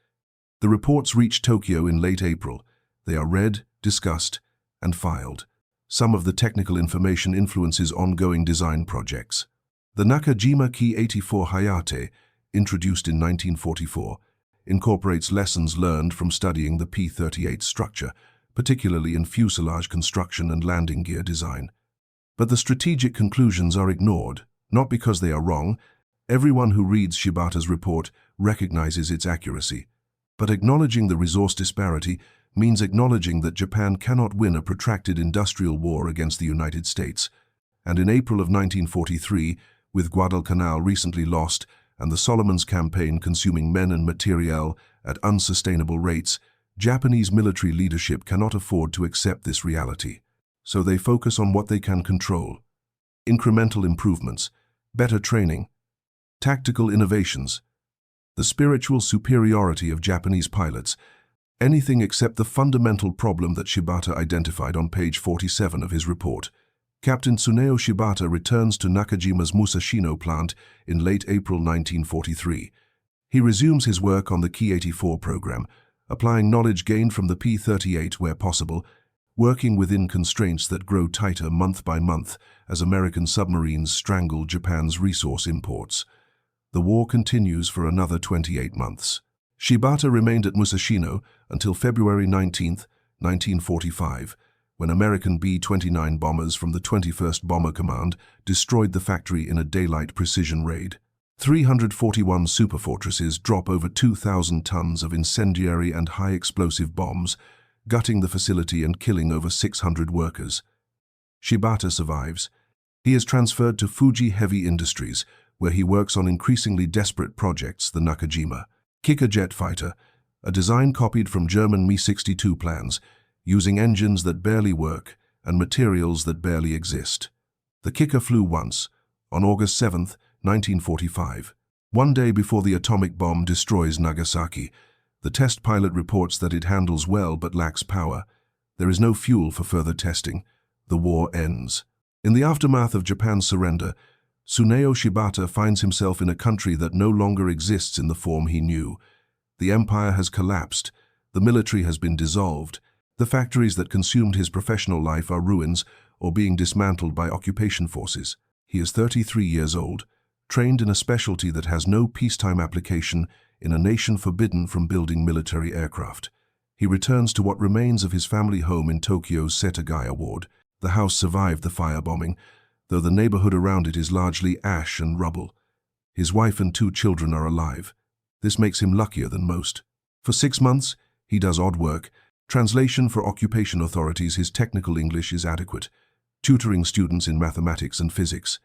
The reports reach Tokyo in late April. They are read, discussed, and filed. Some of the technical information influences ongoing design projects. The Nakajima Ki-84 Hayate, introduced in 1944, incorporates lessons learned from studying the P-38 structure, particularly in fuselage construction and landing gear design. But the strategic conclusions are ignored, not because they are wrong. Everyone who reads Shibata's report recognizes its accuracy. But acknowledging the resource disparity means acknowledging that Japan cannot win a protracted industrial war against the United States. And in April of 1943, with Guadalcanal recently lost and the Solomons campaign consuming men and materiel at unsustainable rates, Japanese military leadership cannot afford to accept this reality. So they focus on what they can control: incremental improvements, better training, tactical innovations. The spiritual superiority of Japanese pilots Anything except the fundamental problem that Shibata identified on page 47 of his report. Captain Tsuneo Shibata returns to Nakajima's Musashino plant in late April 1943. He resumes his work on the Ki-84 program, applying knowledge gained from the P-38 where possible, working within constraints that grow tighter month by month as American submarines strangle Japan's resource imports. The war continues for another 28 months. Shibata remained at Musashino until February 19, 1945, when American B-29 bombers from the 21st Bomber Command destroyed the factory in a daylight precision raid. 341 superfortresses drop over 2,000 tons of incendiary and high-explosive bombs, gutting the facility and killing over 600 workers. Shibata survives. He is transferred to Fuji Heavy Industries, where he works on increasingly desperate projects, the Nakajima Kicker jet fighter, a design copied from German Mi-62 plans, using engines that barely work and materials that barely exist. The Kicker flew once, on August 7, 1945. One day before the atomic bomb destroys Nagasaki, the test pilot reports that it handles well but lacks power. There is no fuel for further testing. The war ends. In the aftermath of Japan's surrender, Tsuneo Shibata finds himself in a country that no longer exists in the form he knew. The empire has collapsed. The military has been dissolved. The factories that consumed his professional life are ruins or being dismantled by occupation forces. He is 33 years old, trained in a specialty that has no peacetime application in a nation forbidden from building military aircraft. He returns to what remains of his family home in Tokyo's Setagaya ward. The house survived the firebombing, though the neighborhood around it is largely ash and rubble. His wife and 2 children are alive. This makes him luckier than most. For 6 months, he does odd work. Translation for occupation authorities. His technical English is adequate. Tutoring students in mathematics and physics.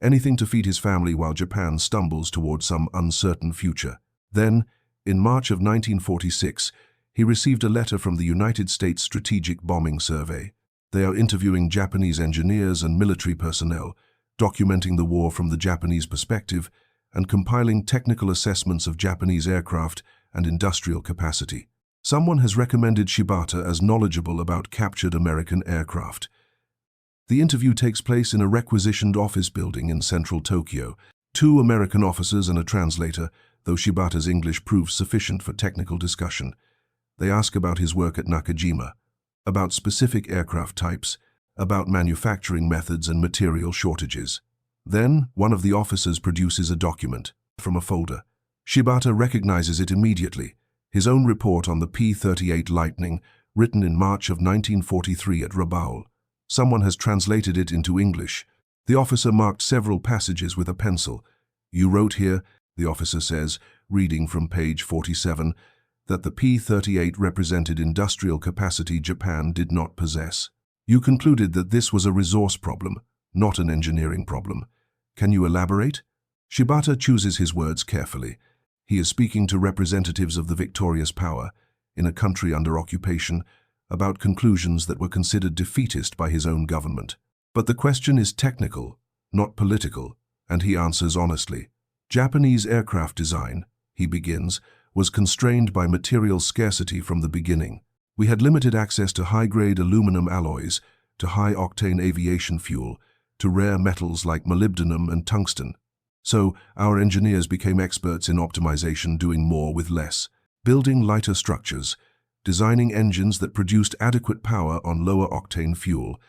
Anything to feed his family while Japan stumbles toward some uncertain future. Then, in March of 1946, he received a letter from the United States Strategic Bombing Survey. They are interviewing Japanese engineers and military personnel, documenting the war from the Japanese perspective, and compiling technical assessments of Japanese aircraft and industrial capacity. Someone has recommended Shibata as knowledgeable about captured American aircraft. The interview takes place in a requisitioned office building in central Tokyo. 2 American officers and a translator, though Shibata's English proves sufficient for technical discussion. They ask about his work at Nakajima, about specific aircraft types, about manufacturing methods and material shortages. Then, one of the officers produces a document from a folder. Shibata recognizes it immediately, his own report on the P-38 Lightning, written in March of 1943 at Rabaul. Someone has translated it into English. The officer marked several passages with a pencil. "You wrote here," the officer says, reading from page 47, that the P-38 represented industrial capacity Japan did not possess. "You concluded that this was a resource problem, not an engineering problem. Can you elaborate?" Shibata chooses his words carefully. He is speaking to representatives of the victorious power, in a country under occupation, about conclusions that were considered defeatist by his own government. But the question is technical, not political, and he answers honestly. "Japanese aircraft design," he begins, "was constrained by material scarcity from the beginning. We had limited access to high-grade aluminum alloys, to high-octane aviation fuel, to rare metals like molybdenum and tungsten. So, our engineers became experts in optimization, doing more with less, building lighter structures, designing engines that produced adequate power on lower-octane fuel,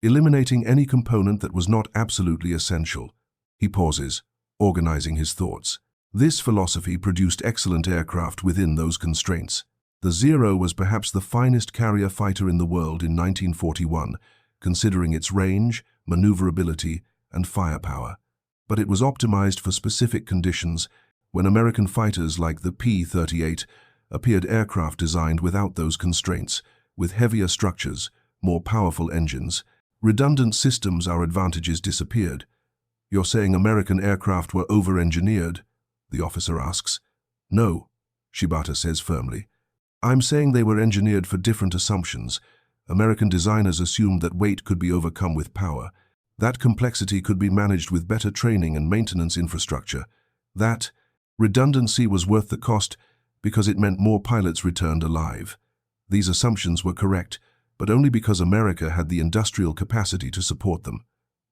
eliminating any component that was not absolutely essential." He pauses, organizing his thoughts. This philosophy produced excellent aircraft within those constraints. The Zero was perhaps the finest carrier fighter in the world in 1941, considering its range, maneuverability, and firepower. But it was optimized for specific conditions. When American fighters like the P-38 appeared, aircraft designed without those constraints, with heavier structures, more powerful engines, redundant systems, our advantages disappeared. "You're saying American aircraft were over-engineered?" the officer asks. "No," Shibata says firmly. "I'm saying they were engineered for different assumptions. American designers assumed that weight could be overcome with power. That complexity could be managed with better training and maintenance infrastructure. That redundancy was worth the cost. because it meant more pilots returned alive. These assumptions were correct, but only because America had the industrial capacity to support them.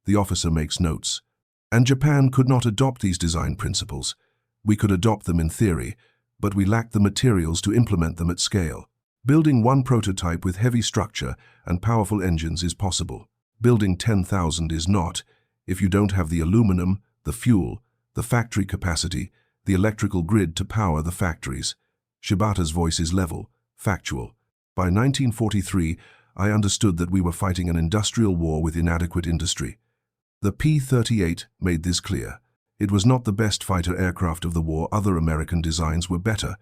The officer makes notes. And Japan could not adopt these design principles. We could adopt them in theory, but we lacked the materials to implement them at scale. Building one prototype with heavy structure and powerful engines is possible. Building 10,000 is not, if you don't have the aluminum, the fuel, the factory capacity, the electrical grid to power the factories. Shibata's voice is level, factual. By 1943, I understood that we were fighting an industrial war with inadequate industry. The P-38 made this clear. It was not the best fighter aircraft of the war. Other American designs were better,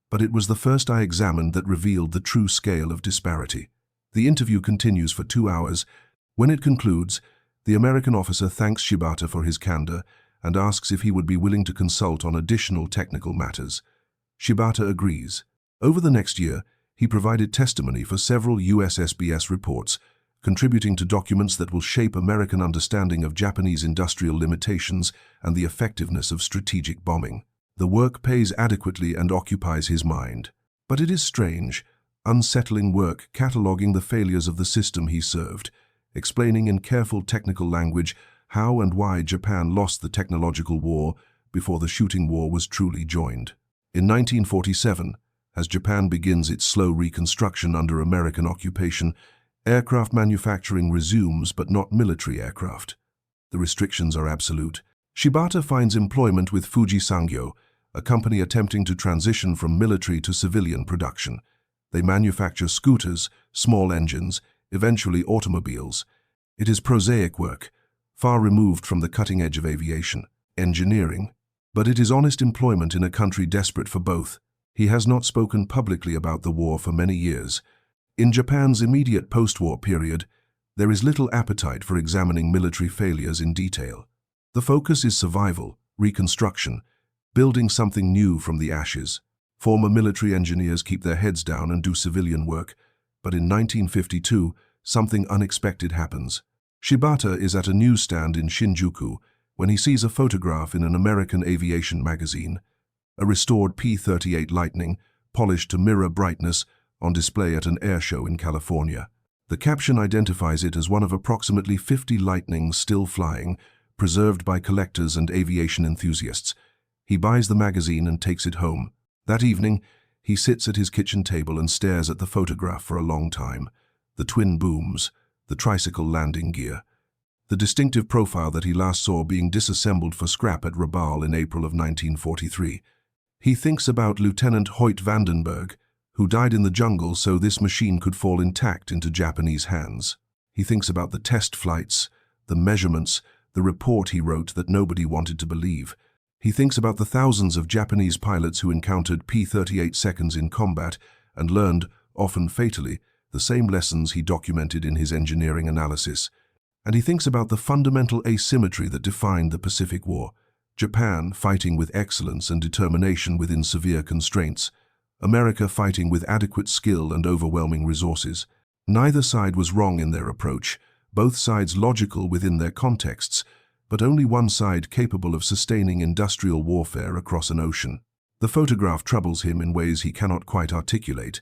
but it was the first I examined that revealed the true scale of disparity. The interview continues for 2 hours. When it concludes, the American officer thanks Shibata for his candor and asks if he would be willing to consult on additional technical matters. Shibata agrees. Over the next year, he provided testimony for several USSBS reports, contributing to documents that will shape American understanding of Japanese industrial limitations and the effectiveness of strategic bombing. The work pays adequately and occupies his mind. But it is strange, unsettling work cataloging the failures of the system he served, explaining in careful technical language how and why Japan lost the technological war before the shooting war was truly joined. In 1947, as Japan begins its slow reconstruction under American occupation, aircraft manufacturing resumes, but not military aircraft. The restrictions are absolute. Shibata finds employment with Fuji Sangyo, a company attempting to transition from military to civilian production. They manufacture scooters, small engines, eventually automobiles. It is prosaic work, far removed from the cutting edge of aviation, engineering. But it is honest employment in a country desperate for both. He has not spoken publicly about the war for many years. In Japan's immediate post-war period, there is little appetite for examining military failures in detail. The focus is survival, reconstruction, building something new from the ashes. Former military engineers keep their heads down and do civilian work, but in 1952, something unexpected happens. Shibata is at a newsstand in Shinjuku when he sees a photograph in an American aviation magazine. A restored P-38 Lightning, polished to mirror brightness, on display at an air show in California. The caption identifies it as one of approximately 50 Lightnings still flying, preserved by collectors and aviation enthusiasts. He buys the magazine and takes it home. That evening, he sits at his kitchen table and stares at the photograph for a long time. The twin booms, the tricycle landing gear, the distinctive profile that he last saw being disassembled for scrap at Rabaul in April of 1943. He thinks about Lieutenant Hoyt Vandenberg, who died in the jungle so this machine could fall intact into Japanese hands. He thinks about the test flights, the measurements, the report he wrote that nobody wanted to believe. He thinks about the thousands of Japanese pilots who encountered P-38 seconds in combat and learned, often fatally, the same lessons he documented in his engineering analysis. And he thinks about the fundamental asymmetry that defined the Pacific War. Japan fighting with excellence and determination within severe constraints. America fighting with adequate skill and overwhelming resources. Neither side was wrong in their approach, both sides logical within their contexts, but only one side capable of sustaining industrial warfare across an ocean. The photograph troubles him in ways he cannot quite articulate.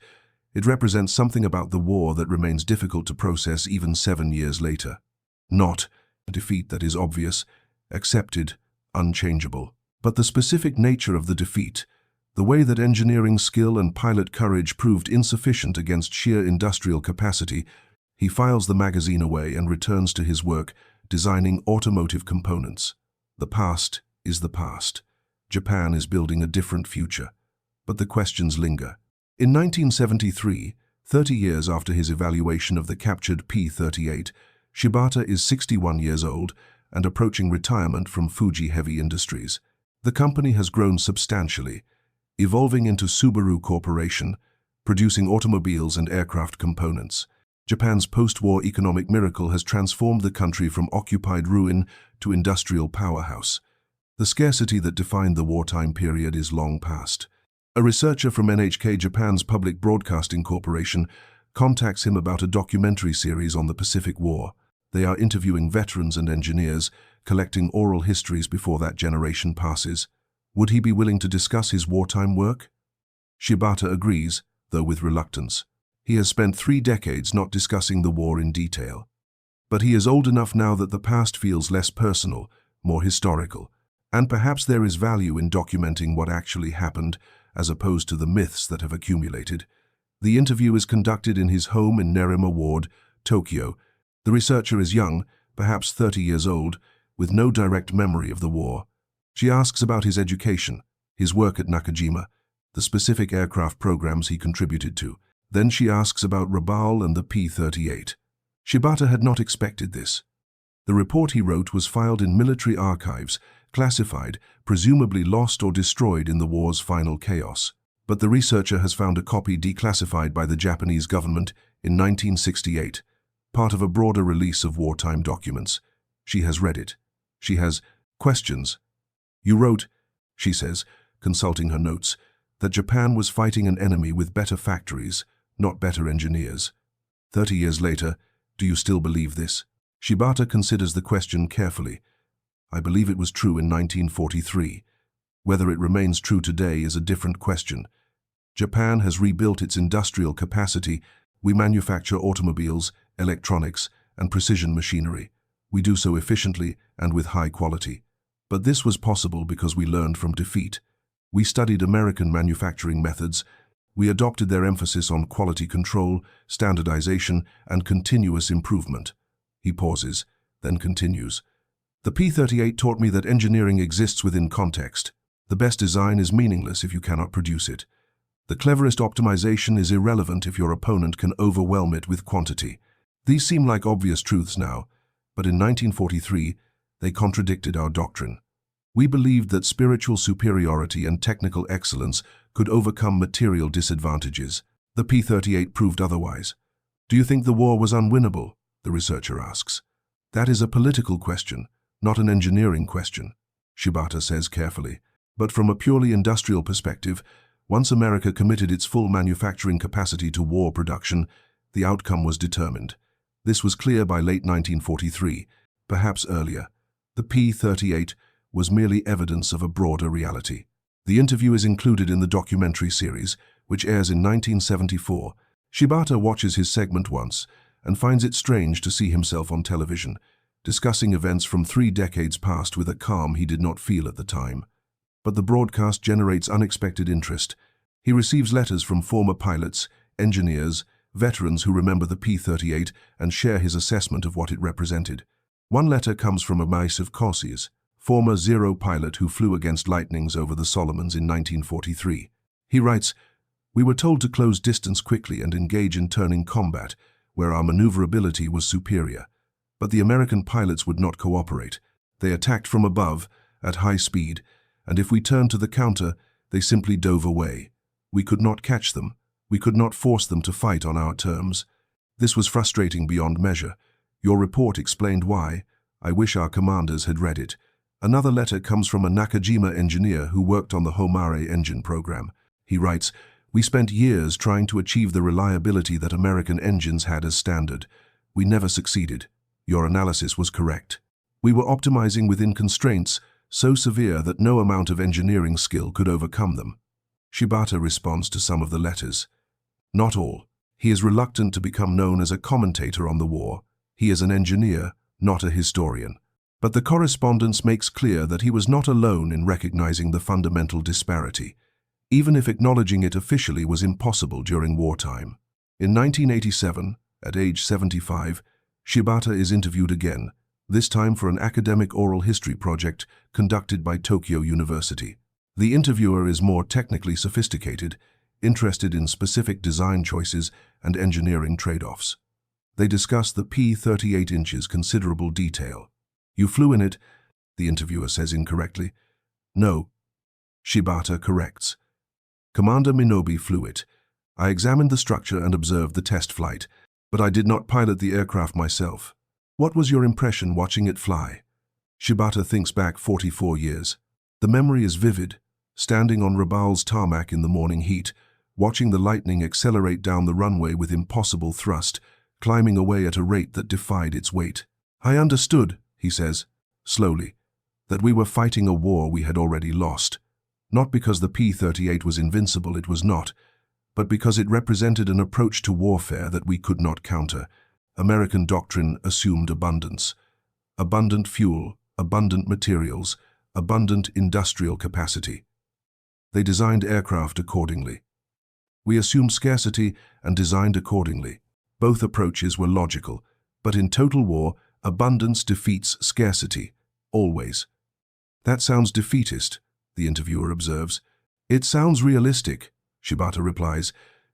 It represents something about the war that remains difficult to process even 7 years later. Not a defeat that is obvious, accepted, unchangeable, but the specific nature of the defeat, the way that engineering skill and pilot courage proved insufficient against sheer industrial capacity. He files the magazine away and returns to his work, designing automotive components. The past is the past. Japan is building a different future. But the questions linger. In 1973, 30 years after his evaluation of the captured P-38, Shibata is 61 years old and approaching retirement from Fuji Heavy Industries. The company has grown substantially, evolving into Subaru Corporation, producing automobiles and aircraft components. Japan's post-war economic miracle has transformed the country from occupied ruin to industrial powerhouse. The scarcity that defined the wartime period is long past. A researcher from NHK Japan's Public Broadcasting Corporation contacts him about a documentary series on the Pacific War. They are interviewing veterans and engineers, collecting oral histories before that generation passes. Would he be willing to discuss his wartime work? Shibata agrees, though with reluctance. He has spent 3 decades not discussing the war in detail. But he is old enough now that the past feels less personal, more historical, and perhaps there is value in documenting what actually happened as opposed to the myths that have accumulated. The interview is conducted in his home in Nerima Ward, Tokyo. The researcher is young, perhaps 30 years old, with no direct memory of the war. She asks about his education, his work at Nakajima, the specific aircraft programs he contributed to. Then she asks about Rabaul and the P-38. Shibata had not expected this. The report he wrote was filed in military archives, classified, presumably lost or destroyed in the war's final chaos. But the researcher has found a copy declassified by the Japanese government in 1968, part of a broader release of wartime documents. She has read it. She has questions. "You wrote," she says, consulting her notes, "that Japan was fighting an enemy with better factories, not better engineers. 30 years later, do you still believe this?" Shibata considers the question carefully. "I believe it was true in 1943. Whether it remains true today is a different question. Japan has rebuilt its industrial capacity. We manufacture automobiles, electronics, and precision machinery. We do so efficiently and with high quality. But this was possible because we learned from defeat. We studied American manufacturing methods. We adopted their emphasis on quality control, standardization, and continuous improvement." He pauses, then continues. "The P-38 taught me that engineering exists within context. The best design is meaningless if you cannot produce it. The cleverest optimization is irrelevant if your opponent can overwhelm it with quantity. These seem like obvious truths now, but in 1943, they contradicted our doctrine. We believed that spiritual superiority and technical excellence could overcome material disadvantages. The P-38 proved otherwise. Do you think the war was unwinnable?" the researcher asks. "That is a political question, not an engineering question," Shibata says carefully. "But from a purely industrial perspective, once America committed its full manufacturing capacity to war production, the outcome was determined. This was clear by late 1943, perhaps earlier. The P-38 was merely evidence of a broader reality." The interview is included in the documentary series, which airs in 1974. Shibata watches his segment once and finds it strange to see himself on television, discussing events from 3 decades past with a calm he did not feel at the time. But the broadcast generates unexpected interest. He receives letters from former pilots, engineers, veterans who remember the P-38 and share his assessment of what it represented. One letter comes from Amaisiv Kosius, former Zero pilot who flew against Lightnings over the Solomons in 1943. He writes, "We were told to close distance quickly and engage in turning combat, where our maneuverability was superior. But the American pilots would not cooperate. They attacked from above, at high speed, and if we turned to the counter, they simply dove away. We could not catch them. We could not force them to fight on our terms. This was frustrating beyond measure. Your report explained why. I wish our commanders had read it." Another letter comes from a Nakajima engineer who worked on the Homare engine program. He writes, "We spent years trying to achieve the reliability that American engines had as standard. We never succeeded. Your analysis was correct. We were optimizing within constraints so severe that no amount of engineering skill could overcome them." Shibata responds to some of the letters. Not all. He is reluctant to become known as a commentator on the war. He is an engineer, not a historian. But the correspondence makes clear that he was not alone in recognizing the fundamental disparity, even if acknowledging it officially was impossible during wartime. In 1987, at age 75, Shibata is interviewed again, this time for an academic oral history project conducted by Tokyo University. The interviewer is more technically sophisticated, interested in specific design choices and engineering trade-offs. They discuss the P-38 inches considerable detail. "You flew in it," the interviewer says incorrectly. "No," Shibata corrects. "Commander Minobi flew it. I examined the structure and observed the test flight, but I did not pilot the aircraft myself. What was your impression watching it fly?" Shibata thinks back 44 years. The memory is vivid, standing on Rabaul's tarmac in the morning heat, watching the Lightning accelerate down the runway with impossible thrust, climbing away at a rate that defied its weight. "I understood," he says, slowly, "that we were fighting a war we had already lost. Not because the P-38 was invincible, it was not, but because it represented an approach to warfare that we could not counter. American doctrine assumed abundance. Abundant fuel, abundant materials, abundant industrial capacity. They designed aircraft accordingly. We assumed scarcity and designed accordingly. Both approaches were logical, but in total war, abundance defeats scarcity, always. That sounds defeatist, the interviewer observes. It sounds realistic, Shibata replies.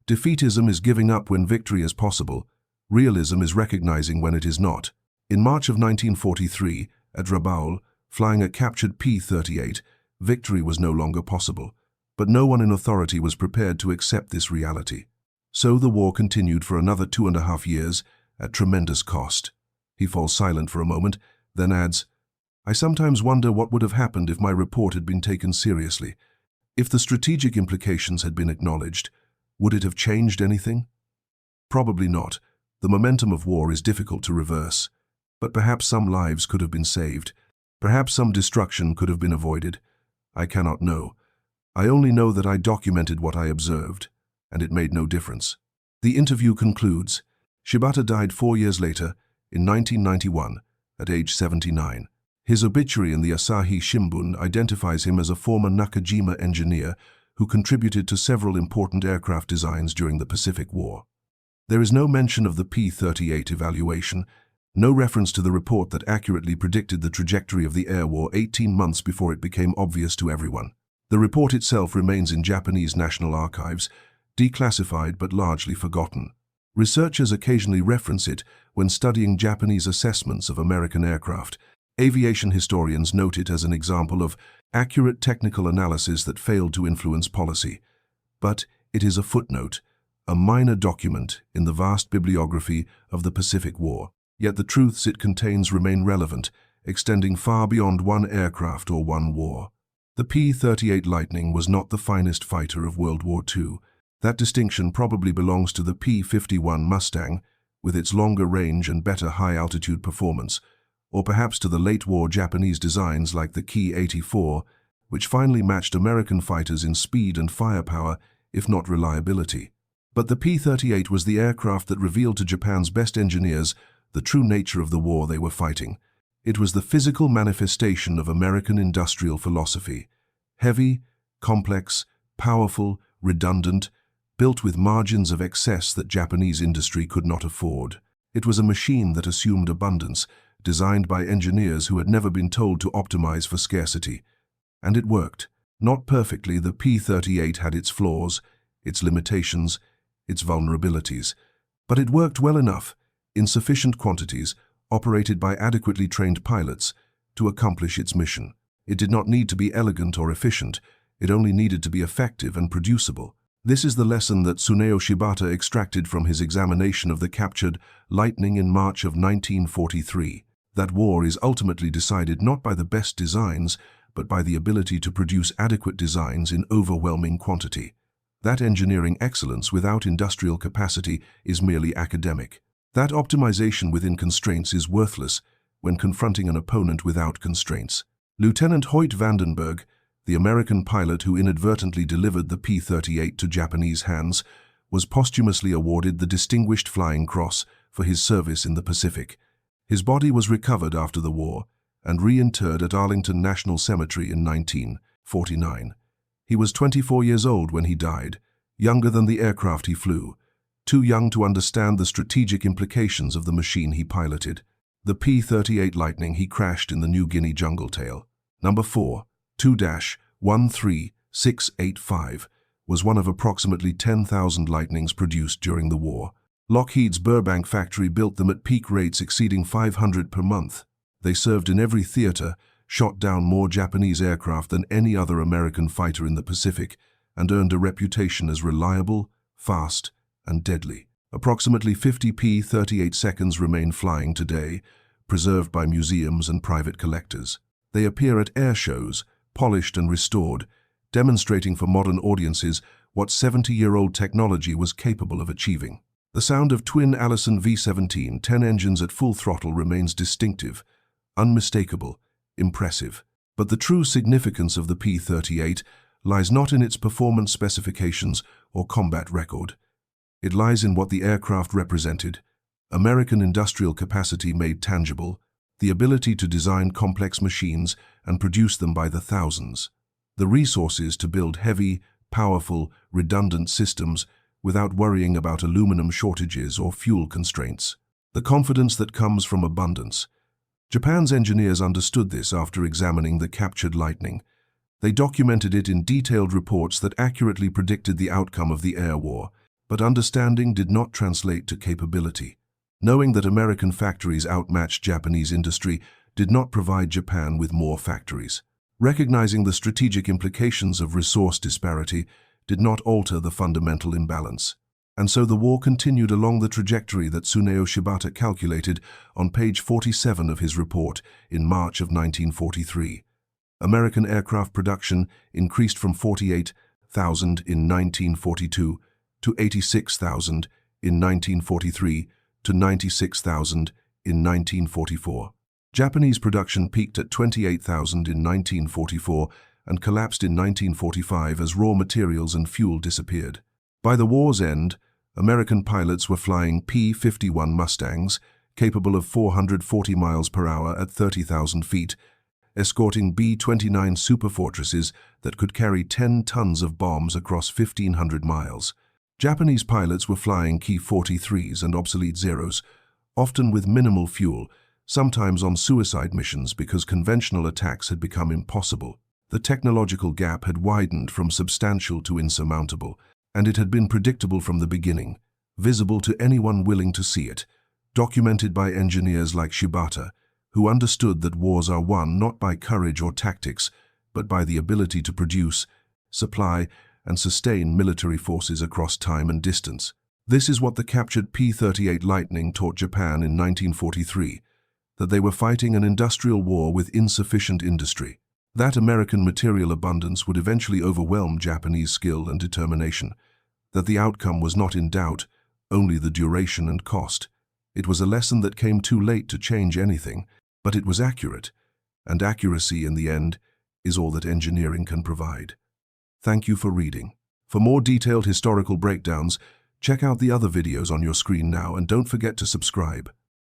Defeatism is giving up when victory is possible. Realism is recognizing when it is not. In March of 1943, at Rabaul, flying a captured P-38, victory was no longer possible. But no one in authority was prepared to accept this reality. So the war continued for another 2.5 years, at tremendous cost. He falls silent for a moment, then adds, I sometimes wonder what would have happened if my report had been taken seriously. If the strategic implications had been acknowledged, would it have changed anything? Probably not. The momentum of war is difficult to reverse. But perhaps some lives could have been saved. Perhaps some destruction could have been avoided. I cannot know. I only know that I documented what I observed, and it made no difference. The interview concludes. Shibata died 4 years later, in 1991, at age 79. His obituary in the Asahi Shimbun identifies him as a former Nakajima engineer who contributed to several important aircraft designs during the Pacific War. There is no mention of the P-38 evaluation, no reference to the report that accurately predicted the trajectory of the air war 18 months before it became obvious to everyone. The report itself remains in Japanese National Archives, declassified but largely forgotten. Researchers occasionally reference it when studying Japanese assessments of American aircraft. Aviation historians note it as an example of accurate technical analysis that failed to influence policy. But it is a footnote, a minor document in the vast bibliography of the Pacific War. Yet the truths it contains remain relevant, extending far beyond one aircraft or one war. The P-38 Lightning was not the finest fighter of World War II. That distinction probably belongs to the P-51 Mustang, with its longer range and better high-altitude performance, or perhaps to the late-war Japanese designs like the Ki-84, which finally matched American fighters in speed and firepower, if not reliability. But the P-38 was the aircraft that revealed to Japan's best engineers the true nature of the war they were fighting. It was the physical manifestation of American industrial philosophy. Heavy, complex, powerful, redundant, built with margins of excess that Japanese industry could not afford. It was a machine that assumed abundance, designed by engineers who had never been told to optimize for scarcity. And it worked. Not perfectly, the P-38 had its flaws, its limitations, its vulnerabilities. But it worked well enough, in sufficient quantities, operated by adequately trained pilots, to accomplish its mission. It did not need to be elegant or efficient, it only needed to be effective and producible. This is the lesson that Tsuneo Shibata extracted from his examination of the captured Lightning in March of 1943. That war is ultimately decided not by the best designs, but by the ability to produce adequate designs in overwhelming quantity. That engineering excellence without industrial capacity is merely academic. That optimization within constraints is worthless when confronting an opponent without constraints. Lieutenant Hoyt Vandenberg, the American pilot who inadvertently delivered the P-38 to Japanese hands, was posthumously awarded the Distinguished Flying Cross for his service in the Pacific. His body was recovered after the war and reinterred at Arlington National Cemetery in 1949. He was 24 years old when he died, younger than the aircraft he flew, too young to understand the strategic implications of the machine he piloted. The P-38 Lightning he crashed in the New Guinea jungle tail. Number 4, 2-13685, was one of approximately 10,000 Lightnings produced during the war. Lockheed's Burbank factory built them at peak rates exceeding 500 per month. They served in every theater, shot down more Japanese aircraft than any other American fighter in the Pacific, and earned a reputation as reliable, fast, and deadly. Approximately 50 P-38 seconds remain flying today, preserved by museums and private collectors. They appear at air shows, polished and restored, demonstrating for modern audiences what 70-year-old technology was capable of achieving. The sound of twin Allison V-17 10 engines at full throttle remains distinctive, unmistakable, impressive. But the true significance of the P-38 lies not in its performance specifications or combat record. It lies in what the aircraft represented: American industrial capacity made tangible, the ability to design complex machines and produce them by the thousands, the resources to build heavy, powerful, redundant systems without worrying about aluminum shortages or fuel constraints, the confidence that comes from abundance. Japan's engineers understood this after examining the captured Lightning. They documented it in detailed reports that accurately predicted the outcome of the air war, but understanding did not translate to capability. Knowing that American factories outmatched Japanese industry did not provide Japan with more factories. Recognizing the strategic implications of resource disparity did not alter the fundamental imbalance. And so the war continued along the trajectory that Tsuneo Shibata calculated on page 47 of his report in March of 1943. American aircraft production increased from 48,000 in 1942 to 86,000 in 1943 to 96,000 in 1944. Japanese production peaked at 28,000 in 1944 and collapsed in 1945 as raw materials and fuel disappeared. By the war's end, American pilots were flying P-51 Mustangs, capable of 440 miles per hour at 30,000 feet, escorting B-29 superfortresses that could carry 10 tons of bombs across 1,500 miles. Japanese pilots were flying Ki-43s and obsolete Zeros, often with minimal fuel, sometimes on suicide missions because conventional attacks had become impossible. The technological gap had widened from substantial to insurmountable, and it had been predictable from the beginning, visible to anyone willing to see it, documented by engineers like Shibata, who understood that wars are won not by courage or tactics, but by the ability to produce, supply, and sustain military forces across time and distance. This is what the captured P-38 Lightning taught Japan in 1943, that they were fighting an industrial war with insufficient industry. That American material abundance would eventually overwhelm Japanese skill and determination, that the outcome was not in doubt, only the duration and cost. It was a lesson that came too late to change anything, but it was accurate, and accuracy in the end is all that engineering can provide. Thank you for reading. For more detailed historical breakdowns, check out the other videos on your screen now and don't forget to subscribe.